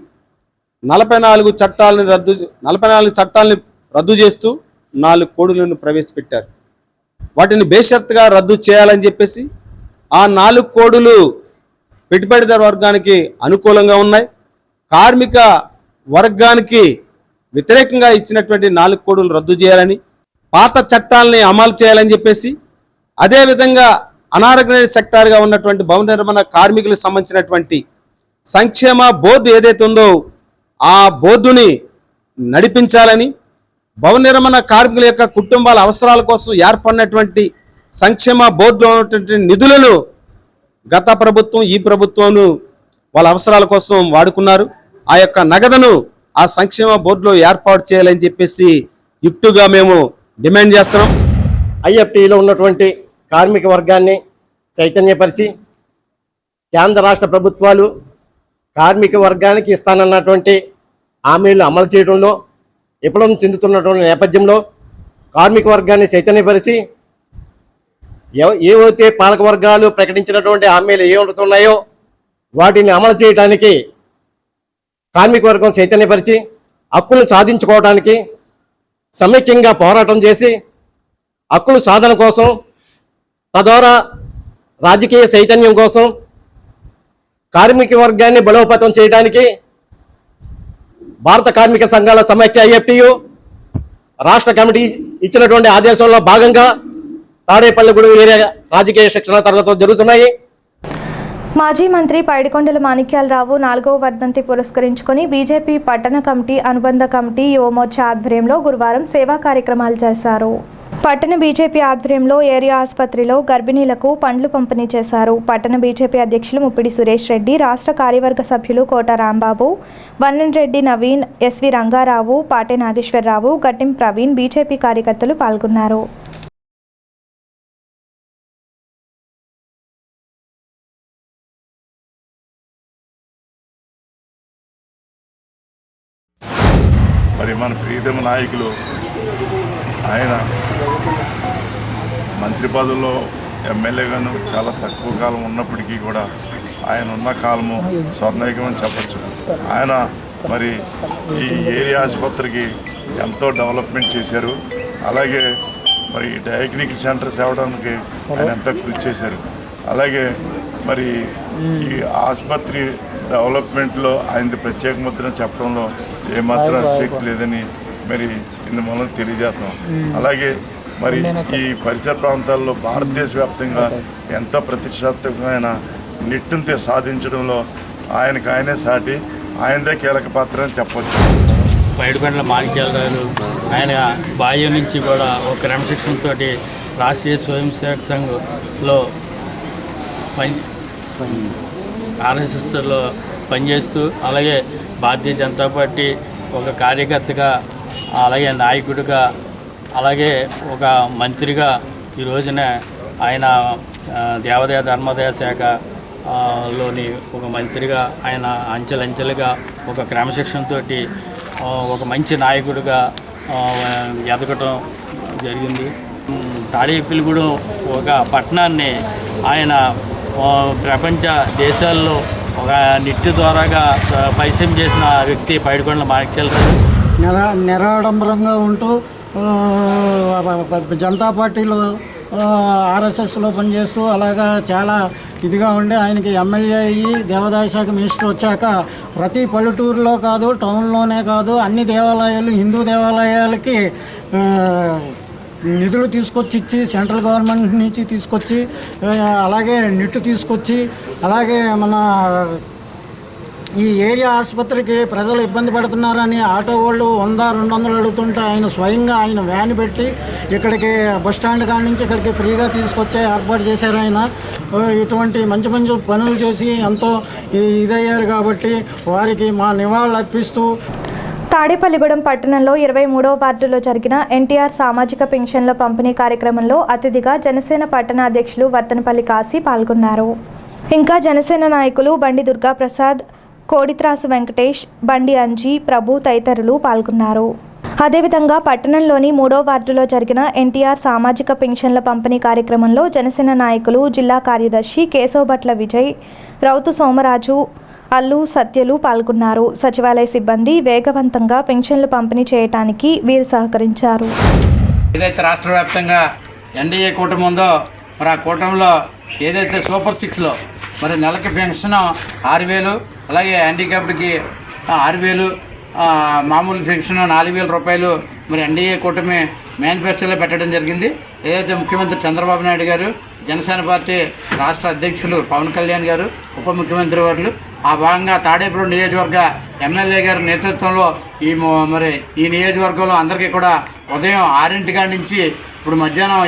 Speaker 14: 44 చట్టాలను రద్దు చేస్తూ 4 కోడులను ప్రవేశపెట్టారు. వాటిని బేషరతుగా రద్దు చేయాలని చెప్పేసి ఆ 4 కోడులు పెట్టుబడిదారు వర్గానికి అనుకూలంగా ఉన్నాయి. కార్మిక వర్గానికి వ్యతిరేకంగా ఇచ్చినటువంటి 4 కోడులు రద్దు చేయాలని, పాత చట్టాలని అమలు చేయాలని చెప్పేసి, అదేవిధంగా అనార్గనైజ్డ్ సెక్టార్గా ఉన్నటువంటి భవన నిర్మాణ కార్మికులకు సంబంధించినటువంటి సంక్షేమ బోర్డు ఏదైతే ఉందో ఆ బోర్డుని నడిపించాలని, భవన నిర్మాణ కార్మికుల యొక్క కుటుంబాల అవసరాల కోసం ఏర్పడినటువంటి సంక్షేమ బోర్డులో ఉన్నటువంటి నిధులను గత ప్రభుత్వం ఈ ప్రభుత్వం వాళ్ళ అవసరాల కోసం వాడుకున్నారు. ఆ యొక్క నగదును ఆ సంక్షేమ బోర్డులో ఏర్పాటు చేయాలని చెప్పేసి యుక్తుగా మేము డిమాండ్ చేస్తున్నాం.
Speaker 15: ఐఎఫ్టీలో ఉన్నటువంటి కార్మిక వర్గాన్ని చైతన్యపరిచి కేంద్ర రాష్ట్ర ప్రభుత్వాలు కార్మిక వర్గానికి ఇస్తానన్నటువంటి హామీలు అమలు చేయడంలో విఫలం చెందుతున్నటువంటి నేపథ్యంలో కార్మిక వర్గాన్ని చైతన్యపరిచి ఏవైతే పాలక వర్గాలు ప్రకటించినటువంటి హామీలు ఏముంటున్నాయో వాటిని అమలు చేయడానికి కార్మిక వర్గం చైతన్యపరిచి హక్కులు సాధించుకోవడానికి సమైక్యంగా పోరాటం చేసి హక్కుల సాధన కోసం, తద్వారా రాజకీయ చైతన్యం కోసం, కార్మిక వర్గాన్ని బలోపేతం చేయడానికి భారత కార్మిక సంఘాల సమైక్య ఐఎఫ్టియు రాష్ట్ర కమిటీ ఇచ్చినటువంటి ఆదేశాల్లో భాగంగా తాడేపల్లిగూడెం ఏరియా రాజకీయ శిక్షణ తరగతులు జరుగుతున్నాయి.
Speaker 1: మాజీ మంత్రి పైడికొండల మాణిక్యాలరావు 4వ వర్ధంతి పురస్కరించుకొని బీజేపీ పట్టణ కమిటీ, అనుబంధ కమిటీ, యువమోర్చా ఆధ్వర్యంలో గురువారం సేవా కార్యక్రమాలు చేశారు. పట్టణ బీజేపీ ఆధ్వర్యంలో ఏరియా ఆసుపత్రిలో గర్భిణీలకు పండ్లు పంపిణీ చేశారు. పట్టణ బీజేపీ అధ్యక్షులు ముప్పిడి సురేష్ రెడ్డి, రాష్ట్ర కార్యవర్గ సభ్యులు కోట రాంబాబు, వన్నెరెడ్డి నవీన్, ఎస్వి రంగారావు, పాటే నాగేశ్వరరావు, గట్టిం ప్రవీణ్, బీజేపీ కార్యకర్తలు పాల్గొన్నారు.
Speaker 11: మరి మన ప్రియతమ నాయకులు ఆయన మంత్రి పదవిలో ఎమ్మెల్యేగాను చాలా తక్కువ కాలం ఉన్నప్పటికీ కూడా ఆయన ఉన్న కాలము స్వర్ణయుగం అని చెప్పచ్చు. ఆయన మరి ఈ ఏరియా ఆసుపత్రికి ఎంతో డెవలప్మెంట్ చేశారు. అలాగే మరి డయాగ్నిక్ సెంటర్స్ ఇవ్వడానికి ఆయన ఎంతో కృషి చేశారు. అలాగే మరి ఈ ఆసుపత్రి డెవలప్మెంట్లో ఆయనది ప్రత్యేక ముద్ర చెప్పడంలో ఏమాత్రం అతిశక్తి లేదని మరి ఇందు మూలం తెలియజేస్తాం. అలాగే మరి ఈ పరిసర ప్రాంతాల్లో భారతదేశ వ్యాప్తంగా ఎంతో ప్రతిష్టాత్మకమైన నిట్టును సాధించడంలో ఆయనే సాటి, ఆయనదే కీలక పాత్ర అని చెప్పవచ్చు.
Speaker 16: పైడికొండల మాణిక్యాలరావు ఆయన బాల్యం నుంచి కూడా ఒక క్రమశిక్షణతో రాష్ట్రీయ స్వయం సేవక్ సంఘ్లో ఆర్ఎస్ఎస్లో పనిచేస్తూ, అలాగే భారతీయ జనతా పార్టీ ఒక కార్యకర్తగా, అలాగే నాయకుడిగా, అలాగే ఒక మంత్రిగా ఈ రోజున ఆయన దేవాదాయ ధర్మాదాయ శాఖ లోని ఒక మంత్రిగా ఆయన అంచెలంచెలుగా ఒక క్రమశిక్షణతో ఒక మంచి నాయకుడిగా ఎదగటం జరిగింది. తాడేపల్లిగూడెం ఒక పట్టణాన్ని ఆయన ప్రపంచ దేశాల్లో ఒక నిట్టు ద్వారాగా పరిచయం చేసిన వ్యక్తి పైడికొండల మాణిక్యాలరావు.
Speaker 12: నిరాడంబరంగా ఉంటూ జనతా పార్టీలో ఆర్ఎస్ఎస్లో పనిచేస్తూ అలాగా చాలా ఇదిగా ఉండి ఆయనకి ఎమ్మెల్యే అయ్యి దేవాదాయ శాఖ మినిస్టర్ వచ్చాక ప్రతి పల్లెటూరులో కాదు, టౌన్లోనే కాదు, అన్ని దేవాలయాలు, హిందూ దేవాలయాలకి నిధులు తీసుకొచ్చి ఇచ్చి, సెంట్రల్ గవర్నమెంట్ నుంచి తీసుకొచ్చి, అలాగే నిట్టు తీసుకొచ్చి, అలాగే మన
Speaker 17: ఈ ఏరియా ఆసుపత్రికి ప్రజలు ఇబ్బంది పడుతున్నారని ఆటో వాళ్ళు 100-200 అడుగుతుంటే ఆయన స్వయంగా ఆయన వ్యాన్ పెట్టి ఇక్కడికి బస్ స్టాండ్ కాడి నుంచి ఇక్కడికి ఫ్రీగా తీసుకొచ్చే ఏర్పాటు చేశారు ఆయన. ఇటువంటి మంచి మంచి పనులు చేసి ఎంతో ఇదయ్యారు కాబట్టి వారికి మా నివాళులు అర్పిస్తూ
Speaker 1: తాడేపల్లిగూడెం పట్టణంలో 23వ వార్డులో జరిగిన ఎన్టీఆర్ సామాజిక పెన్షన్ల పంపిణీ కార్యక్రమంలో అతిథిగా జనసేన పట్టణ అధ్యక్షులు వర్తనపల్లి కాశీ పాల్గొన్నారు. ఇంకా జనసేన నాయకులు బండి దుర్గాప్రసాద్, కోడిత్రాసు వెంకటేష్, బండి అంజీ, ప్రభు తదితరులు పాల్గొన్నారు. అదేవిధంగా పట్టణంలోని 3వ వార్డులో జరిగిన ఎన్టీఆర్ సామాజిక పెన్షన్ల పంపిణీ కార్యక్రమంలో జనసేన నాయకులు జిల్లా కార్యదర్శి కేశవభట్ల విజయ్, రౌతు సోమరాజు, అల్లు సత్యలు పాల్గొన్నారు. సచివాలయ సిబ్బంది వేగవంతంగా పెన్షన్లు పంపిణీ చేయడానికి వీరు సహకరించారు.
Speaker 16: ఏదైతే రాష్ట్ర వ్యాప్తంగా ఎన్డీఏ కూటమి ఉందో మరి ఆ కూటమిలో ఏదైతే సూపర్ 6లో మరి నెలకి పెన్షన్ 6,000, అలాగే హ్యాండిక్యాప్డ్కి 6,000, మామూలు పెన్షన్ 4,000 రూపాయలు మరి ఎన్డీఏ కూటమి మేనిఫెస్టోలో పెట్టడం జరిగింది. ఏదైతే ముఖ్యమంత్రి చంద్రబాబు నాయుడు గారు, జనసేన పార్టీ రాష్ట్ర అధ్యక్షులు పవన్ కళ్యాణ్ గారు, ఉప ముఖ్యమంత్రి వారు ఆ భాగంగా తాడేపల్లి నియోజకవర్గ ఎమ్మెల్యే గారి నేతృత్వంలో ఈ నియోజకవర్గంలో అందరికీ కూడా ఉదయం 6 నుంచి ఇప్పుడు మధ్యాహ్నం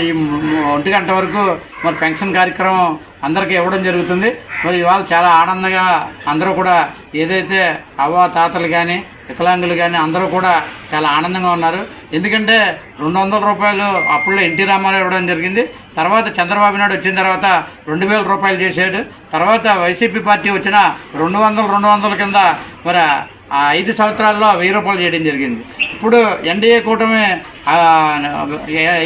Speaker 16: 1 వరకు మరి పెన్షన్ కార్యక్రమం అందరికీ ఇవ్వడం జరుగుతుంది. మరి ఇవాళ చాలా ఆనందంగా అందరూ కూడా ఏదైతే అవ్వ తాతలు కానీ వికలాంగులు కానీ అందరూ కూడా చాలా ఆనందంగా ఉన్నారు. ఎందుకంటే 200 రూపాయలు అప్పుల్లో ఎన్టీ రామారావు ఇవ్వడం జరిగింది. తర్వాత చంద్రబాబు నాయుడు వచ్చిన తర్వాత 2,000 రూపాయలు చేశాడు. తర్వాత వైసీపీ పార్టీ వచ్చిన 200 కింద మరి 5 సంవత్సరాల్లో 1000 రూపాయలు చేయడం జరిగింది. ఇప్పుడు ఎన్డీఏ కూటమి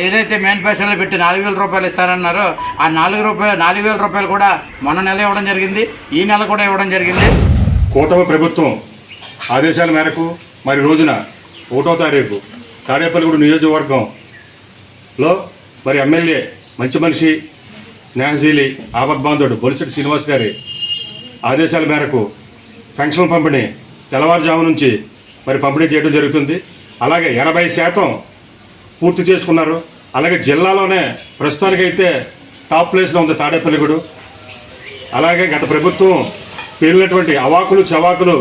Speaker 16: ఏదైతే మేనిఫెస్టోలో పెట్టి 4,000 రూపాయలు ఇస్తారన్నారో ఆ 4,000 రూపాయలు కూడా మొన్న నెల ఇవ్వడం జరిగింది, ఈ నెల కూడా ఇవ్వడం జరిగింది.
Speaker 8: కూటమి ప్రభుత్వం ఆదేశాల మేరకు మరి రోజున 1వ తారీఖు తాడేపల్లిగూడెం నియోజకవర్గంలో మరి ఎమ్మెల్యే మంచి మనిషి, స్నేహశీలి, ఆపద్బాంధుడు బొలిశెట్టి శ్రీనివాస్ గారి ఆదేశాల మేరకు పెన్షన్ పంపిణీ తెల్లవారుజాము నుంచి మరి పంపిణీ చేయడం జరుగుతుంది. అలాగే 80% పూర్తి చేసుకున్నారు. అలాగే జిల్లాలోనే ప్రస్తుతానికైతే టాప్ ప్లేస్లో ఉంది తాడేపల్లిగూడెం. అలాగే గత ప్రభుత్వం పేలినటువంటి అవాకులు చవాకులు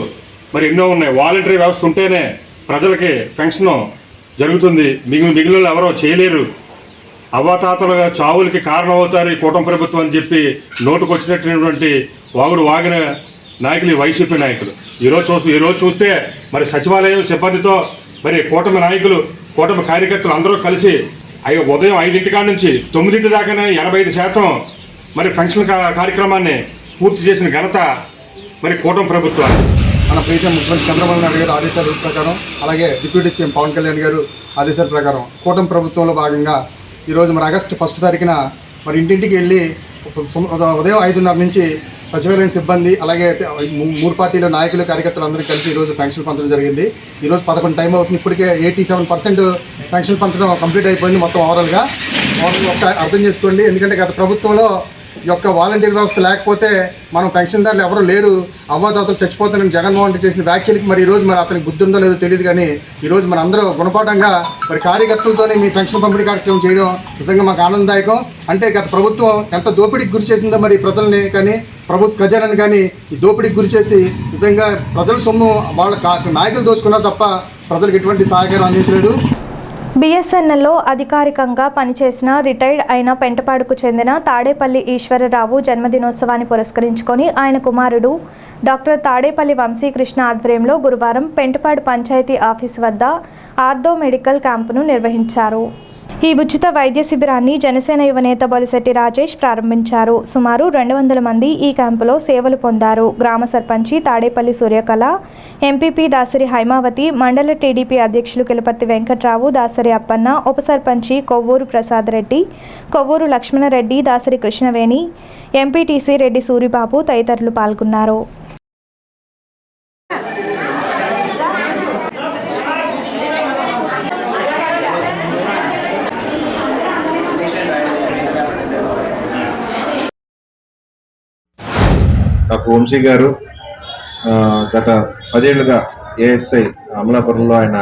Speaker 8: మరి ఎన్నో ఉన్నాయి. వాలంటరీ వ్యవస్థ ఉంటేనే ప్రజలకి పెన్షన్ జరుగుతుంది, మిగిలిన ఎవరో చేయలేరు. అవ్వాతాతలుగా చావులకి కారణమవుతారు ఈ కూటమి ప్రభుత్వం అని చెప్పి నోటుకు వచ్చినటువంటి వాగిన నాయకులు వైసీపీ నాయకులు. ఈరోజు చూస్తే మరి సచివాలయం సిబ్బందితో మరి కూటమి నాయకులు, కూటమి కార్యకర్తలు అందరూ కలిసి ఉదయం 5 నుంచి 9 దాకానే 85% మరి పెన్షన్ కార్యక్రమాన్ని పూర్తి చేసిన ఘనత మరి కూటమి ప్రభుత్వాన్ని.
Speaker 18: మన ప్రీతం ముఖ్యమంత్రి చంద్రబాబు నాయుడు గారు ఆదేశాల ప్రకారం, అలాగే డిప్యూటీ సీఎం పవన్ కళ్యాణ్ గారు ఆదేశాల ప్రకారం కూటమి ప్రభుత్వంలో భాగంగా ఈరోజు మరి ఆగస్టు 1 తారీఖున మరి ఇంటింటికి వెళ్ళి ఉదయం 5:30 నుంచి సచివాలయం సిబ్బంది అలాగే 3 పార్టీల నాయకులు కార్యకర్తలు అందరూ కలిసి ఈరోజు పెన్షన్ పంచడం జరిగింది. ఈరోజు 11 టైం అవుతుంది. ఇప్పటికే 87% పెన్షన్ పంచడం కంప్లీట్ అయిపోయింది మొత్తం ఓవరాల్గా. అర్థం చేసుకోండి, ఎందుకంటే గత ప్రభుత్వంలో యొక్క వాలంటీర్ వ్యవస్థ లేకపోతే మనం పెన్షన్దారులు ఎవరూ లేరు, అవ్వాతాతలు చచ్చిపోతానని జగన్మోహన్ రెడ్డి చేసిన వ్యాఖ్యలకి మరి ఈరోజు మరి అతనికి బుద్ధి ఉందో లేదో తెలియదు. కానీ ఈరోజు మన అందరూ గుణపాఠంగా మరి కార్యకర్తలతోనే మీ పెన్షన్ పంపిణీ కార్యక్రమం చేయడం నిజంగా మాకు ఆనందదాయకం. అంటే గత ప్రభుత్వం ఎంత దోపిడీకి గురి చేసిందో మరి ప్రజల్ని కానీ ప్రభుత్వ ఖజానాన్ని కానీ ఈ దోపిడీకి గురి చేసి నిజంగా ప్రజల సొమ్ము వాళ్ళ నాయకులు దోచుకున్నారు తప్ప ప్రజలకు ఎటువంటి సహకారం అందించలేదు.
Speaker 1: బిఎస్ఎన్ఎల్లో అధికారికంగా పనిచేసిన రిటైర్డ్ అయిన పెంటపాడుకు చెందిన తాడేపల్లి ఈశ్వరరావు జన్మదినోత్సవాన్ని పురస్కరించుకొని ఆయన కుమారుడు డాక్టర్ తాడేపల్లి వంశీకృష్ణ ఆధ్వర్యంలో గురువారం పెంటపాడు పంచాయతీ ఆఫీసు వద్ద ఆర్థో మెడికల్ క్యాంపును నిర్వహించారు. ఈ ఉచిత వైద్య శిబిరాన్ని జనసేన యువనేత బొలిశెట్టి రాజేష్ ప్రారంభించారు. సుమారు 200 మంది ఈ క్యాంపులో సేవలు పొందారు. గ్రామ సర్పంచి తాడేపల్లి సూర్యకళ, ఎంపీపీ దాసరి హైమావతి, మండల టీడీపీ అధ్యక్షులు కిలపర్తి వెంకట్రావు, దాసరి అప్పన్న, ఉప సర్పంచి కొవ్వూరు ప్రసాద్ రెడ్డి, కొవ్వూరు లక్ష్మణరెడ్డి, దాసరి కృష్ణవేణి, ఎంపీటీసీ రెడ్డి సూరిబాబు తదితరులు పాల్గొన్నారు.
Speaker 13: డాక్టర్ వంశీ గారు గత 10 ఏళ్లుగా ఏఎస్ఐ అమలాపురంలో ఆయన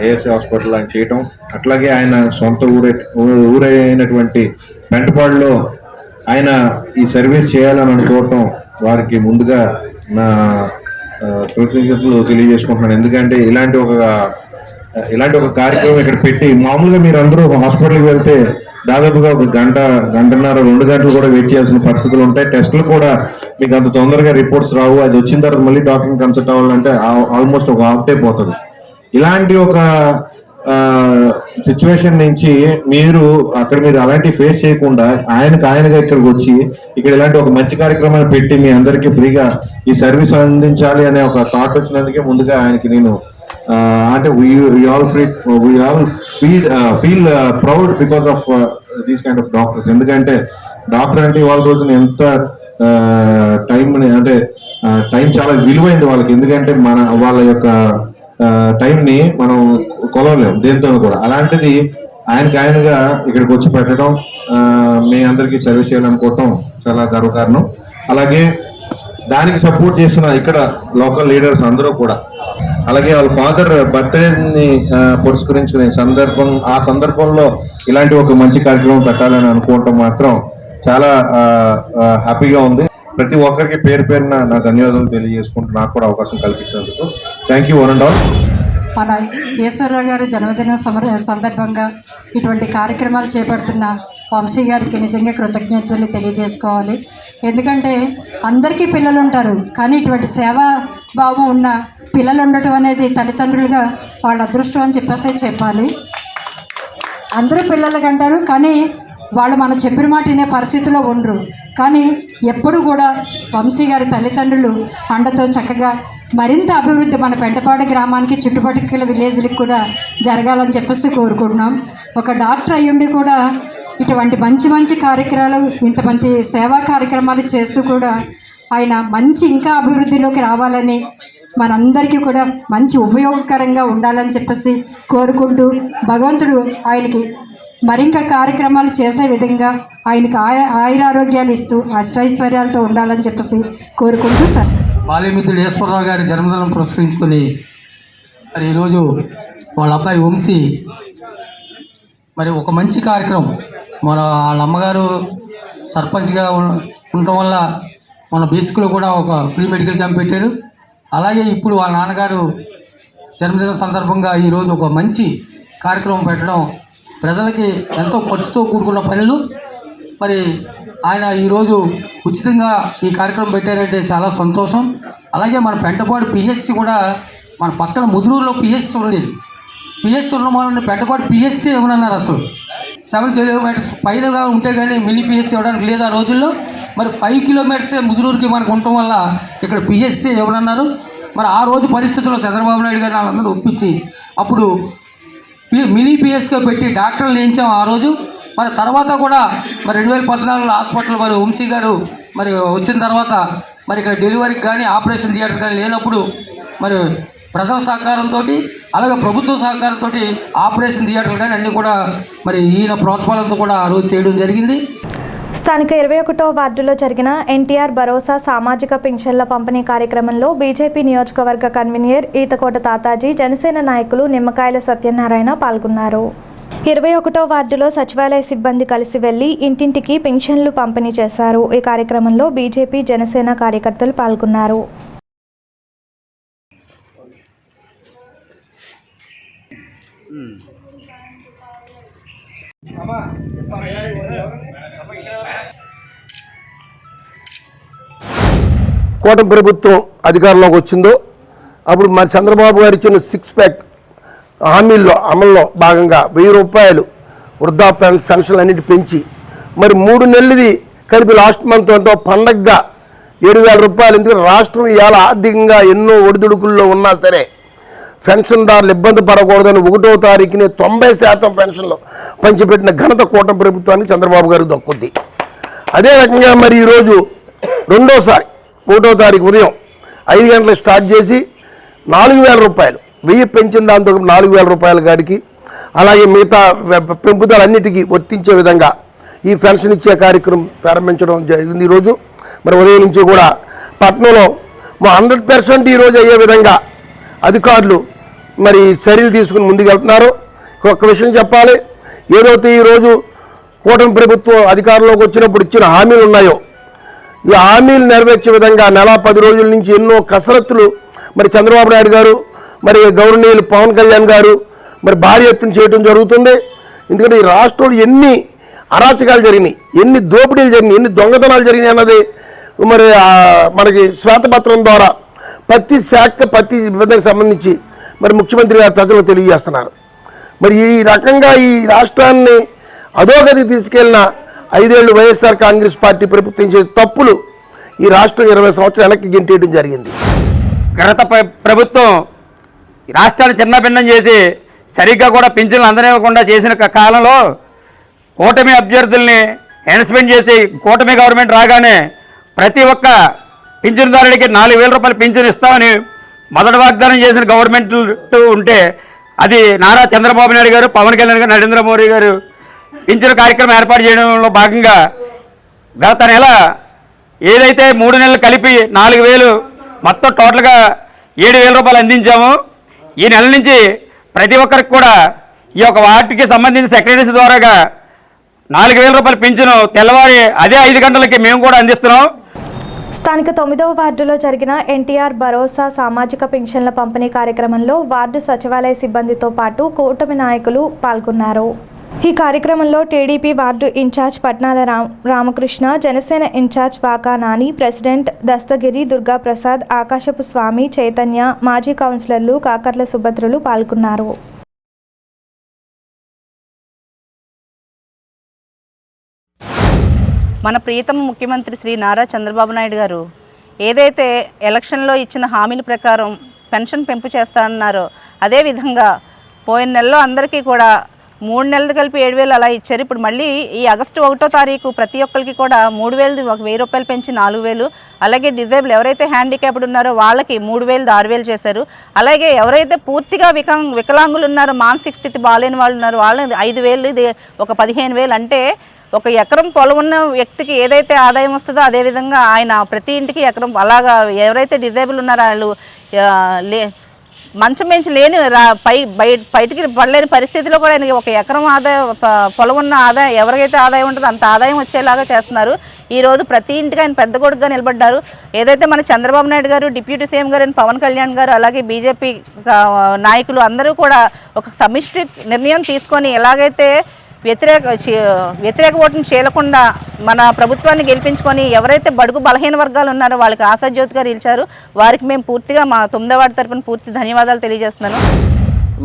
Speaker 13: ఏఎస్ఐ హాస్పిటల్ ఆయన చేయటం, అట్లాగే ఆయన సొంత ఊరైనటువంటి పెంటపాడులో ఆయన ఈ సర్వీస్ చేయాలని అనుకోవటం వారికి ముందుగా నా కృతజ్ఞతలు తెలియజేసుకుంటున్నాను. ఎందుకంటే ఇలాంటి ఒక కార్యక్రమం ఇక్కడ పెట్టి, మామూలుగా మీరు అందరూ హాస్పిటల్కి వెళ్తే దాదాపుగా ఒక గంటన్నర 2 గంటలు కూడా వెయిట్ చేయాల్సిన పరిస్థితులు ఉంటాయి. టెస్టులు కూడా మీకు అంత తొందరగా రిపోర్ట్స్ రావు. అది వచ్చిన తర్వాత మళ్ళీ డాక్టర్ని కన్సల్ట్ అవ్వాలంటే ఆల్మోస్ట్ ఒక హాఫ్ డే పోతుంది. ఇలాంటి ఒక సిచ్యువేషన్ నుంచి మీరు అలాంటి ఫేస్ చేయకుండా ఆయనగా ఇక్కడికి వచ్చి ఇక్కడ ఇలాంటి ఒక మంచి కార్యక్రమాన్ని పెట్టి మీ అందరికీ ఫ్రీగా ఈ సర్వీస్ అందించాలి అనే ఒక థాట్ వచ్చినందుకే ముందుగా ఆయనకి నేను అంటే we all feel proud because of these kind of doctors. ఎందుకంటే డాక్టర్ అంటే వాళ్ళ రోజున ఎంత టైం చాలా విలువైంది వాళ్ళకి. ఎందుకంటే వాళ్ళ యొక్క టైంని మనం కొలవలేము దేంతో కూడా. అలాంటిది ఆయనగా ఇక్కడికి వచ్చి పెట్టడం, మీ అందరికీ సర్వీస్ చేయాలనుకోవటం చాలా గర్వకారణం. అలాగే దానికి సపోర్ట్ చేసిన ఇక్కడ లోకల్ లీడర్స్ అందరూ కూడా, అలాగే వాళ్ళ ఫాదర్ బర్త్డేని పురస్కరించుకునే ఆ సందర్భంలో ఇలాంటి ఒక మంచి కార్యక్రమం పెట్టాలని అనుకోవటం మాత్రం చాలా హ్యాపీగా ఉంది. ప్రతి ఒక్కరికి పేరున నా ధన్యవాదాలు తెలియజేసుకుంటూ నాకు కూడా అవకాశం కల్పించినందుకు thank you one and all.
Speaker 19: మన ఈశ్వరరావు గారు జన్మదిన సందర్భంగా ఇటువంటి కార్యక్రమాలు చేపడుతున్న వంశీ గారికి నిజంగా కృతజ్ఞతలు తెలియజేసుకోవాలి. ఎందుకంటే అందరికీ పిల్లలు ఉంటారు, కానీ ఇటువంటి సేవా భావం ఉన్న పిల్లలు ఉండటం అనేది తల్లిదండ్రులుగా వాళ్ళ అదృష్టం అని చెప్పాలి. అందరూ పిల్లలకి అంటారు, కానీ వాళ్ళు మనం చెప్పిన మాట వినే పరిస్థితిలో ఉండరు. కానీ ఎప్పుడు కూడా వంశీ గారి తల్లిదండ్రులు అండతో చక్కగా మరింత అభివృద్ధి మన పెంటపాడు గ్రామానికి చుట్టుపక్కల విలేజ్లకు కూడా జరగాలని చెప్పేసి కోరుకుంటున్నాం. ఒక డాక్టర్ అయ్యుండి కూడా ఇటువంటి మంచి కార్యక్రమాలు, ఇంతమంది సేవా కార్యక్రమాలు చేస్తూ కూడా ఆయన ఇంకా అభివృద్ధిలోకి రావాలని, మనందరికీ కూడా మంచి ఉపయోగకరంగా ఉండాలని చెప్పేసి కోరుకుంటూ, భగవంతుడు ఆయనకి మరింక కార్యక్రమాలు చేసే విధంగా ఆయనకి ఆయురారోగ్యాలు ఇస్తూ అష్టైశ్వర్యాలతో ఉండాలని చెప్పేసి కోరుకుంటూ సార్.
Speaker 16: బాల్యమిత్రుడు ఈశ్వరరావు గారి జన్మదినం పురస్కరించుకొని మరి ఈరోజు వాళ్ళ అబ్బాయి వంశీ మరి ఒక మంచి కార్యక్రమం, వాళ్ళ అమ్మగారు సర్పంచ్గా ఉండటం వల్ల మన బేసిక్లో కూడా ఒక ఫ్రీ మెడికల్ క్యాంప్ పెట్టారు. అలాగే ఇప్పుడు వాళ్ళ నాన్నగారు జన్మదిన సందర్భంగా ఈరోజు ఒక మంచి కార్యక్రమం పెట్టడం, ప్రజలకి ఎంతో ఖర్చుతో కూడుకున్న పనులు. మరి ఆయన ఈరోజు ఉచితంగా ఈ కార్యక్రమం పెట్టారంటే చాలా సంతోషం. అలాగే మన పెంటపాడు పిహెచ్సి కూడా, మన పక్కన ముదురూరులో పిహెచ్సి ఉండేది. పిహెచ్సి ఉన్న వాళ్ళని పెంటపాడు పిహెచ్సి ఇవ్వనన్నారు. అసలు 7 కిలోమీటర్స్ పైనగా ఉంటే కానీ మినీ పిహెచ్సి ఇవ్వడానికి లేదు ఆ రోజుల్లో. మరి 5 కిలోమీటర్సే ముదురూరుకి మనకు ఉండటం వల్ల ఇక్కడ పిహెచ్సి ఇవ్వనన్నారు. మరి ఆ రోజు పరిస్థితుల్లో చంద్రబాబు నాయుడు గారు వాళ్ళందరూ ఒప్పించి అప్పుడు మినీ పిహెచ్గా పెట్టి డాక్టర్లు నియమించాం ఆ రోజు. మరి తర్వాత కూడా మరి 2014లో హాస్పిటల్ మరి వంశీ గారు మరి వచ్చిన తర్వాత మరి ఇక్కడ డెలివరీకి కానీ ఆపరేషన్ థియేటర్ కానీ లేనప్పుడు మరి ప్రజల సహకారంతో అలాగే ప్రభుత్వ సహకారంతో ఆపరేషన్ థియేటర్లు కానీ అన్నీ కూడా మరి ఈయన ప్రోత్సాహంతో కూడా ఆ రోజు చేయడం జరిగింది.
Speaker 1: స్థానిక 21వ వార్డులో జరిగిన ఎన్టీఆర్ భరోసా సామాజిక పింఛన్ల పంపిణీ కార్యక్రమంలో బీజేపీ నియోజకవర్గ కన్వీనర్ ఈతకోట తాతాజీ, జనసేన నాయకులు నిమ్మకాయల సత్యనారాయణ పాల్గొన్నారు. 21వ వార్డులో సచివాలయ సిబ్బంది కలిసి వెళ్లి ఇంటింటికి పింఛన్లు పంపిణీ చేశారు. ఈ కార్యక్రమంలో బీజేపీ, జనసేన కార్యకర్తలు పాల్గొన్నారు.
Speaker 7: కూటమి ప్రభుత్వం అధికారంలోకి వచ్చిందో అప్పుడు మరి చంద్రబాబు గారు ఇచ్చిన 6 ప్యాక్ హామీల్లో అమల్లో భాగంగా 1000 రూపాయలు వృద్ధాప్య పెన్షన్లు అన్నిటి పెంచి మరి 3 నెలలది కలిపి లాస్ట్ మంత్ అంతా పండగగా 7000 రూపాయలు. ఎందుకంటే రాష్ట్రం ఇవాళ ఆర్థికంగా ఎన్నో ఒడిదుడుకుల్లో ఉన్నా సరే పెన్షన్దారులు ఇబ్బంది పడకూడదని 1వ తారీఖునే 90% పెన్షన్లు పంచిపెట్టిన ఘనత కూటమి ప్రభుత్వానికి చంద్రబాబు గారికి దక్కుద్ది. అదే రకంగా మరి ఈరోజు రెండోసారి 1వ తారీఖు ఉదయం 5 గంటలకు స్టార్ట్ చేసి 4000 రూపాయలు 1000 పెంచిన దాంతో 4000 రూపాయల కాడికి, అలాగే మిగతా పెంపుదలన్నిటికీ వర్తించే విధంగా ఈ పెన్షన్ ఇచ్చే కార్యక్రమం ప్రారంభించడం జరిగింది. ఈరోజు మరి ఉదయం నుంచి కూడా పట్టణంలో 100% ఈరోజు అయ్యే విధంగా అధికారులు మరి చర్యలు తీసుకుని ముందుకెళ్తున్నారు. ఒక్క విషయం చెప్పాలి, ఏదైతే ఈరోజు కూటమి ప్రభుత్వం అధికారంలోకి వచ్చినప్పుడు ఇచ్చిన హామీలు ఉన్నాయో ఈ హామీలు నెరవేర్చే విధంగా నెల 10 రోజుల నుంచి ఎన్నో కసరత్తులు మరి చంద్రబాబు నాయుడు గారు, మరి గౌరవనీయులు పవన్ కళ్యాణ్ గారు మరి భారీ ఎత్తున చేయడం జరుగుతుంది. ఎందుకంటే ఈ రాష్ట్రంలో ఎన్ని అరాచకాలు జరిగినాయి, ఎన్ని దోపిడీలు జరిగినాయి, ఎన్ని దొంగతనాలు జరిగినాయి అన్నది మరి మనకి శ్వేతపత్రం ద్వారా ప్రతి శాఖ ప్రతి ఇబ్బందికి సంబంధించి మరి ముఖ్యమంత్రి గారు ప్రజలకు తెలియజేస్తున్నారు. మరి ఈ రకంగా ఈ రాష్ట్రాన్ని అధోగతికి తీసుకెళ్లిన 5 ఏళ్ళు వైఎస్ఆర్ కాంగ్రెస్ పార్టీ ప్రభుత్వం చేసే తప్పులు ఈ రాష్ట్రం 20 సంవత్సరాలు వెనక్కి గెంటేయడం జరిగింది.
Speaker 20: గత ప్రభుత్వం రాష్ట్రాన్ని చిన్నభిన్నం చేసి సరిగ్గా కూడా పింఛన్లు అందనివ్వకుండా చేసిన కాలంలో కూటమి అభ్యర్థుల్ని ఎన్స్పెండ్ చేసి కూటమి గవర్నమెంట్ రాగానే ప్రతి ఒక్క పింఛన్దారుడికి 4,000 రూపాయలు పింఛన్ ఇస్తామని మొదటి వాగ్దానం చేసిన గవర్నమెంట్ ఉంటే అది నారా చంద్రబాబు నాయుడు గారు, పవన్ కళ్యాణ్ గారు, నరేంద్ర మోడీ గారు పింఛన్ కార్యక్రమం ఏర్పాటు చేయడంలో భాగంగా గత నెల ఏదైతే 3 నెలలు కలిపి 4,000 మొత్తం టోటల్గా 7,000 రూపాయలు అందించాము. ఈ నెల నుంచి ప్రతి ఒక్కరికి కూడా ఈ యొక్క వాటికి సంబంధించిన సెక్రటరీస్ ద్వారాగా 4,000 రూపాయలు పింఛను తెల్లవారి అదే 5 గంటలకి మేము కూడా అందిస్తున్నాం.
Speaker 1: స్థానిక 9వ వార్డులో జరిగిన ఎన్టీఆర్ భరోసా సామాజిక పింఛన్ల పంపిణీ కార్యక్రమంలో వార్డు సచివాలయ సిబ్బందితో పాటు కూటమి నాయకులు పాల్గొన్నారు. ఈ కార్యక్రమంలో TDP ward incharge Patnala Ramakrishna, Janasena incharge Vaka Nani, president Dastagiri Durgaprasad, Akasapu Swamy, Chaitanya, మాజీ కౌన్సిలర్లు కాకర్ల సుభద్రులు పాల్గొన్నారు.
Speaker 21: మన ప్రియతమ ముఖ్యమంత్రి శ్రీ నారా చంద్రబాబు నాయుడు గారు ఏదైతే ఎలక్షన్లో ఇచ్చిన హామీల ప్రకారం పెన్షన్ పెంపు చేస్తానన్నారో అదేవిధంగా పోయిన నెలలో అందరికీ కూడా 3 నెలలు కలిపి 7,000 అలా ఇచ్చారు. ఇప్పుడు మళ్ళీ ఈ ఆగస్టు 1వ తారీఖు ప్రతి ఒక్కరికి కూడా 3,000 1,000 రూపాయలు పెంచి 4,000, అలాగే డిజేబుల్ ఎవరైతే హ్యాండిక్యాప్డ్ ఉన్నారో వాళ్ళకి 3,000 6,000 చేశారు. అలాగే ఎవరైతే పూర్తిగా వికలాంగులు ఉన్నారో, మానసిక స్థితి బాగాలేని వాళ్ళు ఉన్నారో వాళ్ళని 5,000, ఇది ఒక 15,000. అంటే ఒక ఎకరం పొలం ఉన్న వ్యక్తికి ఏదైతే ఆదాయం వస్తుందో అదేవిధంగా ఆయన ప్రతి ఇంటికి ఎకరం, అలాగా ఎవరైతే డిజేబుల్ ఉన్నారో వాళ్ళు మంచం పెంచి లేని బయటికి పడలేని పరిస్థితిలో కూడా ఆయనకి ఒక ఎకరం ఆదాయం పొలం ఉన్న ఆదాయం ఎవరికైతే ఆదాయం ఉంటుందో అంత ఆదాయం వచ్చేలాగా చేస్తున్నారు. ఈరోజు ప్రతి ఇంటికి ఆయన పెద్ద కొడుకుగా నిలబడ్డారు. ఏదైతే మన చంద్రబాబు నాయుడు గారు, డిప్యూటీ సీఎం గారు పవన్ కళ్యాణ్ గారు, అలాగే బీజేపీ నాయకులు అందరూ కూడా ఒక సమిష్టి నిర్ణయం తీసుకొని ఎలాగైతే వ్యతిరేక ఓటును చేయకుండా మన ప్రభుత్వాన్ని గెలిపించుకొని ఎవరైతే బడుగు బలహీన వర్గాలు ఉన్నారో వాళ్ళకి ఆశాజ్యోతిగా నిలిచారు. వారికి మేము పూర్తిగా మా 9వ వార్డు తరపున పూర్తి ధన్యవాదాలు తెలియజేస్తున్నాను.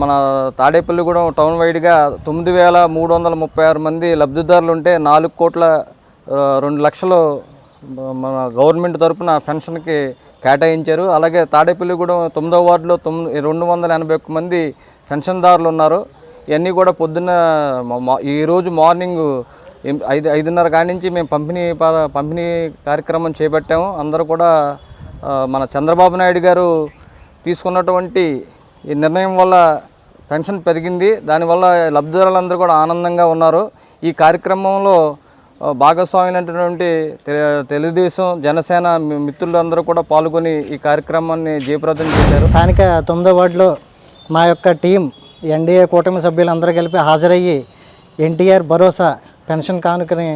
Speaker 22: మన తాడేపల్లిగూడెం టౌన్ వైడ్గా 9,336 మంది లబ్ధిదారులు ఉంటే 4,02,00,000 మన గవర్నమెంట్ తరపున పెన్షన్కి కేటాయించారు. అలాగే తాడేపల్లిగూడెం 9వ వార్డులో 281 మంది పెన్షన్దారులు ఉన్నారు. ఇవన్నీ కూడా పొద్దున్న ఈరోజు మార్నింగ్ 5:30 కాడి నుంచి మేము పంపిణీ కార్యక్రమం చేపట్టాము. అందరూ కూడా మన చంద్రబాబు నాయుడు గారు తీసుకున్నటువంటి ఈ నిర్ణయం వల్ల పెన్షన్ పెరిగింది. దానివల్ల లబ్ధిదారులందరూ కూడా ఆనందంగా ఉన్నారు. ఈ కార్యక్రమంలో భాగస్వామైనటువంటి తెలుగుదేశం, జనసేన మిత్రులందరూ కూడా పాల్గొని ఈ కార్యక్రమాన్ని జయప్రదం చేశారు.
Speaker 23: స్థానిక 9వ వార్డులో మా యొక్క టీం ఎన్డీఏ కూటమి సభ్యులందరూ కలిపి హాజరయ్యి ఎన్టీఆర్ భరోసా పెన్షన్ కానుకని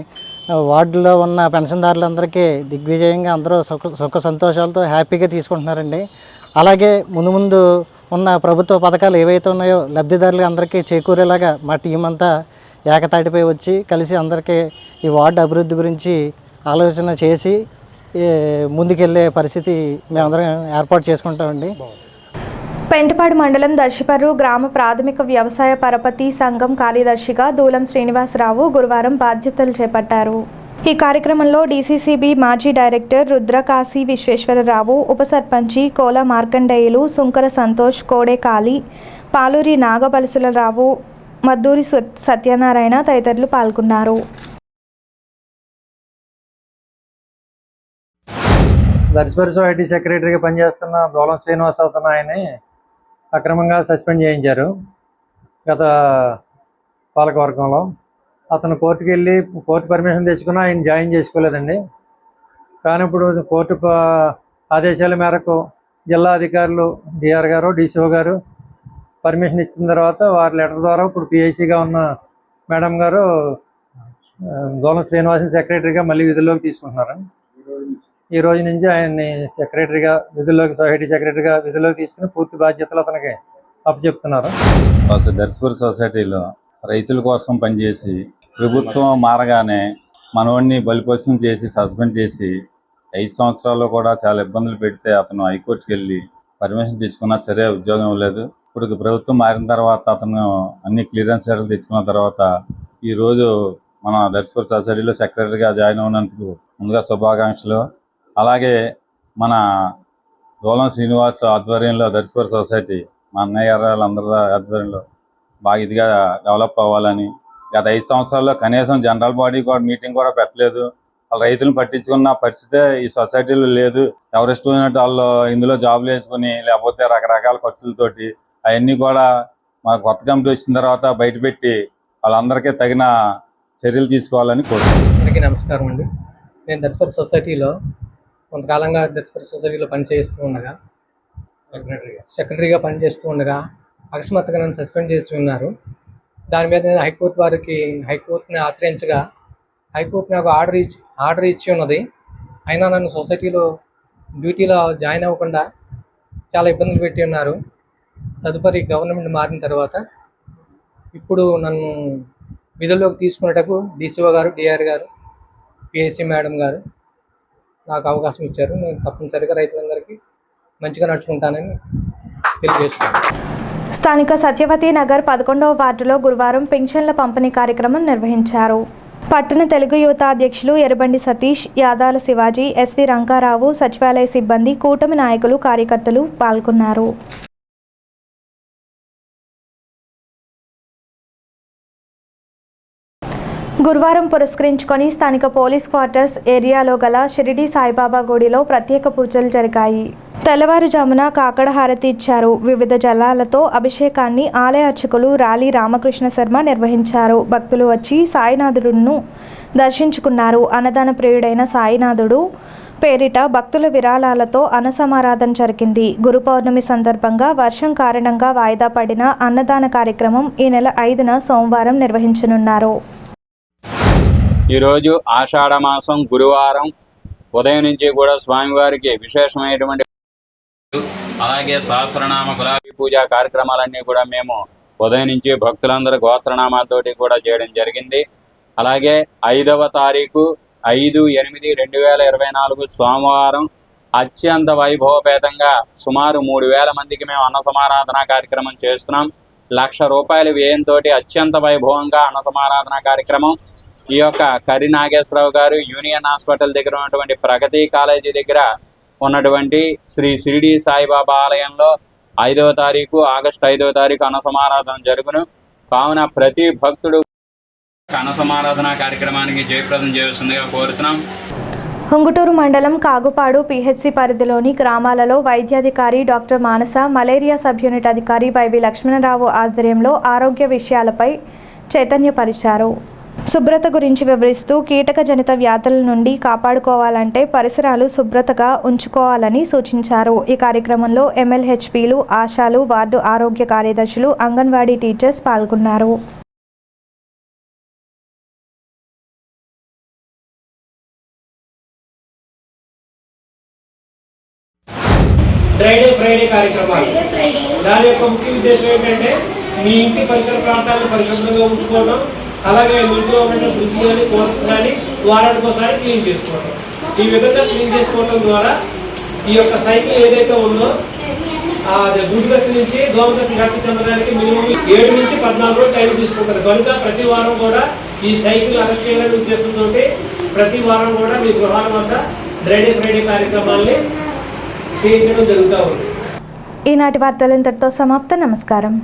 Speaker 23: వార్డులో ఉన్న పెన్షన్దారులందరికీ దిగ్విజయంగా అందరూ సుఖ సంతోషాలతో హ్యాపీగా తీసుకుంటున్నారండి. అలాగే ముందు ఉన్న ప్రభుత్వ పథకాలు ఏవైతే ఉన్నాయో లబ్ధిదారులు అందరికీ చేకూరేలాగా మా టీం అంతా ఏకతాటిపై వచ్చి కలిసి అందరికీ ఈ వార్డు అభివృద్ధి గురించి ఆలోచన చేసి ముందుకెళ్ళే పరిస్థితి మేమందరం ఏర్పాటు చేసుకుంటామండి.
Speaker 1: పెంటపాడు మండలం దర్శిపర్రు గ్రామ ప్రాథమిక వ్యవసాయ పరపతి సంఘం కార్యదర్శిగా దూలం శ్రీనివాసరావు గురువారం బాధ్యతలు చేపట్టారు. ఈ కార్యక్రమంలో డీసీసీబీ మాజీ డైరెక్టర్ రుద్రకాశీ విశ్వేశ్వరరావు, ఉప సర్పంచి కోల మార్కండేయులు, సుంకర సంతోష్, కోడే కాళీ, పాలూరి నాగబలసులరావు, మద్దూరి సత్యనారాయణ తదితరులు పాల్గొన్నారు.
Speaker 24: దర్శిపర్రు ఐటీ సెక్రటరీగా పనిచేస్తున్న దూలం శ్రీనివాసరావు ఆయన్ని అక్రమంగా సస్పెండ్ చేయించారు గత పాలకవర్గంలో. అతను కోర్టుకి వెళ్ళి కోర్టు పర్మిషన్ తెచ్చుకున్నా ఆయన జాయిన్ చేసుకోలేదండి. కానీ ఇప్పుడు కోర్టు ఆదేశాల మేరకు జిల్లా అధికారులు డిఆర్ గారు, డీసీఓ గారు పర్మిషన్ ఇచ్చిన తర్వాత వారి లెటర్ ద్వారా ఇప్పుడు పిఐసిగా ఉన్న మేడం గారు దూలం శ్రీనివాసన్ సెక్రటరీగా మళ్ళీ విధుల్లోకి తీసుకుంటున్నారు. ఈ రోజు నుంచి ఆయన్ని సెక్రటరీగా విధుల్లోకి, సొసైటీ సెక్రటరీగా విధుల్లోకి తీసుకుని పూర్తి బాధ్యతలు అతనికి అప్పచెప్తున్నారు.
Speaker 2: దర్శపూర్ సొసైటీలో రైతుల కోసం పనిచేసి ప్రభుత్వం మారగానే మనవాడిని బలిపశం చేసి సస్పెండ్ చేసి 5 సంవత్సరాల్లో కూడా చాలా ఇబ్బందులు పెడితే అతను హైకోర్టుకి వెళ్ళి పర్మిషన్ తీసుకున్నా సరే ఉద్యోగం ఇవ్వలేదు. ఇప్పుడు ప్రభుత్వం మారిన తర్వాత అతను అన్ని క్లియరెన్స్ లెటర్లు తెచ్చుకున్న తర్వాత ఈరోజు మన దర్శపూర్ సొసైటీలో సెక్రటరీగా జాయిన్ అవునందుకు ముందుగా శుభాకాంక్షలు. అలాగే మన దోలం శ్రీనివాస్ ఆధ్వర్యంలో దర్శపూర్ సొసైటీ మా అన్నయ్య వాళ్ళందరి ఆధ్వర్యంలో బాగా ఇదిగా డెవలప్ అవ్వాలని, గత 5 సంవత్సరాల్లో కనీసం జనరల్ బాడీ కూడా మీటింగ్ కూడా పెట్టలేదు. వాళ్ళు రైతులను పట్టించుకున్న పరిస్థితే ఈ సొసైటీలో లేదు. ఎవరిష్టమైనట్టు వాళ్ళు ఇందులో జాబులు వేసుకుని లేకపోతే రకరకాల ఖర్చులతోటి అవన్నీ కూడా మా కొత్త కమిటీ వచ్చిన తర్వాత బయటపెట్టి వాళ్ళందరికీ తగిన చర్యలు తీసుకోవాలని కోరుతున్నాను.
Speaker 3: అందరికీ నమస్కారం అండి. నేను దర్శపూర్ సొసైటీలో కొంతకాలంగా దర్శపూర్ సొసైటీలో పనిచేస్తూ ఉండగా సెక్రటరీగా పనిచేస్తూ ఉండగా అకస్మాత్తుగా నన్ను సస్పెండ్ చేసి ఉన్నారు. దాని మీద నేను హైకోర్టుని ఆశ్రయించగా హైకోర్టు నాకు ఆర్డర్ ఇచ్చి ఉన్నది. అయినా నన్ను సొసైటీలో డ్యూటీలో జాయిన్ అవ్వకుండా చాలా ఇబ్బందులు పెట్టి ఉన్నారు. తదుపరి గవర్నమెంట్ మారిన తర్వాత ఇప్పుడు నన్ను విధుల్లోకి తీసుకునేటకు డీసీఓ గారు, డిఆర్ గారు, పిఎస్సి మేడం గారు నాకు అవకాశం ఇచ్చారు. నేను తప్పనిసరిగా రైతులందరికీ మంచిగా నడుచుకుంటానని తెలియజేస్తున్నాను.
Speaker 1: స్థానిక సత్యవతి నగర్ 11వ వార్డులో గురువారం పింఛన్ల పంపిణీ కార్యక్రమం నిర్వహించారు. పట్టణ తెలుగు యువత అధ్యక్షులు ఎర్రబండి సతీష్, యాదాల శివాజీ, ఎస్వి రంగారావు, సచివాలయ సిబ్బంది, కూటమి నాయకులు, కార్యకర్తలు పాల్గొన్నారు. గురువారం పురస్కరించుకొని స్థానిక పోలీస్ క్వార్టర్స్ ఏరియాలో గల షిరిడి సాయిబాబా గుడిలో ప్రత్యేక పూజలు జరిగాయి. తెల్లవారుజామున కాకడ హారతి ఇచ్చారు. వివిధ జలాలతో అభిషేకాన్ని ఆలయ అర్చకులు రాలి రామకృష్ణ శర్మ నిర్వహించారు. భక్తులు వచ్చి సాయినాథుడును దర్శించుకున్నారు. అన్నదాన ప్రియుడైన సాయినాథుడు పేరిట భక్తుల విరాళాలతో అన్నసమారాధన జరిగింది. గురు పౌర్ణమి సందర్భంగా వర్షం కారణంగా వాయిదా పడిన అన్నదాన కార్యక్రమం ఈ నెల 5న సోమవారం నిర్వహించనున్నారు.
Speaker 4: ఈరోజు ఆషాఢ మాసం గురువారం ఉదయం నుంచి కూడా స్వామివారికి విశేషమైనటువంటి అలాగే సహస్రనామ గులాబీ పూజా కార్యక్రమాలన్నీ కూడా మేము ఉదయం నుంచి భక్తులందరూ గోత్రనామాలతోటి కూడా చేయడం జరిగింది. అలాగే 5వ తారీఖు 5/8/2024 సోమవారం అత్యంత వైభవపేతంగా సుమారు 3000 మందికి మేము అన్న సమారాధన కార్యక్రమం చేస్తున్నాం. 1,00,000 రూపాయల వ్యయంతో అత్యంత వైభవంగా అన్న సమారాధన కార్యక్రమం ఈ యొక్క కరి నాగేశ్వరరావు గారు యూనియన్ హాస్పిటల్ దగ్గర ఉన్నటువంటి ప్రగతి కాలేజీ దగ్గర ఉన్నటువంటి శ్రీ షిరిడి సాయిబాబా ఆలయంలో 5వ తారీఖు ఆగస్టు 5వ తారీఖు అన్న సమారాధన జరుగును. కావున ప్రతి భక్తుడు అన్న సమారాధన కార్యక్రమానికి జయప్రదం చేస్తుందిగా కోరుతున్నాం.
Speaker 1: ఉంగుటూరు మండలం కాగుపాడు పిహెచ్సి పరిధిలోని గ్రామాలలో వైద్యాధికారి డాక్టర్ మానస, మలేరియా సబ్ యూనిట్ అధికారి వైవి లక్ష్మణరావు ఆధ్వర్యంలో ఆరోగ్య విషయాలపై చైతన్యపరిచారు. శుభ్రత గురించి వివరిస్తూ కీటక జనిత వ్యాధుల నుండి కాపాడుకోవాలంటే పరిసరాలు శుభ్రతగా ఉంచుకోవాలని సూచించారు. ఈ కార్యక్రమంలో MLHPలు, ఆశాలు, వార్డు ఆరోగ్య కార్యదర్శులు, అంగన్వాడీ టీచర్స్ పాల్గొన్నారు.
Speaker 6: డ్రైడే ఫ్రైడే కార్యక్రమాలు దాని యొక్క ముఖ్య ఉద్దేశం ఏంటంటే మీ ఇంటి పరిసర ప్రాంతాలను పరిశుభ్రంగా ఉంచుకోవడం, అలాగే ఇంట్లో ఉన్న ఫ్రిడ్జ్ కానీ కోర్స్ కానీ వారానికి ఒకసారి క్లీన్ చేసుకోవడం. ఈ విధంగా క్లీన్ చేసుకోవడం ద్వారా ఈ యొక్క సైకిల్ ఏదైతే ఉందో గుడి దశ నుంచి దోమ దశ వ్యాప్తి చెందడానికి మినిమం 7 నుంచి 14 రోజులు టైం తీసుకుంటుంది. కనుక ప్రతి వారం కూడా ఈ సైకిల్ అరెస్ట్ చేయాలనే ఉద్దేశంతో ప్రతి వారం కూడా మీ గృహాల వద్ద డ్రైడే ఫ్రైడే కార్యక్రమాల్ని చేయించడం జరుగుతూ ఉంది.
Speaker 1: ఈనాటి వార్తలు ఇంతటితో సమాప్తం. నమస్కారం.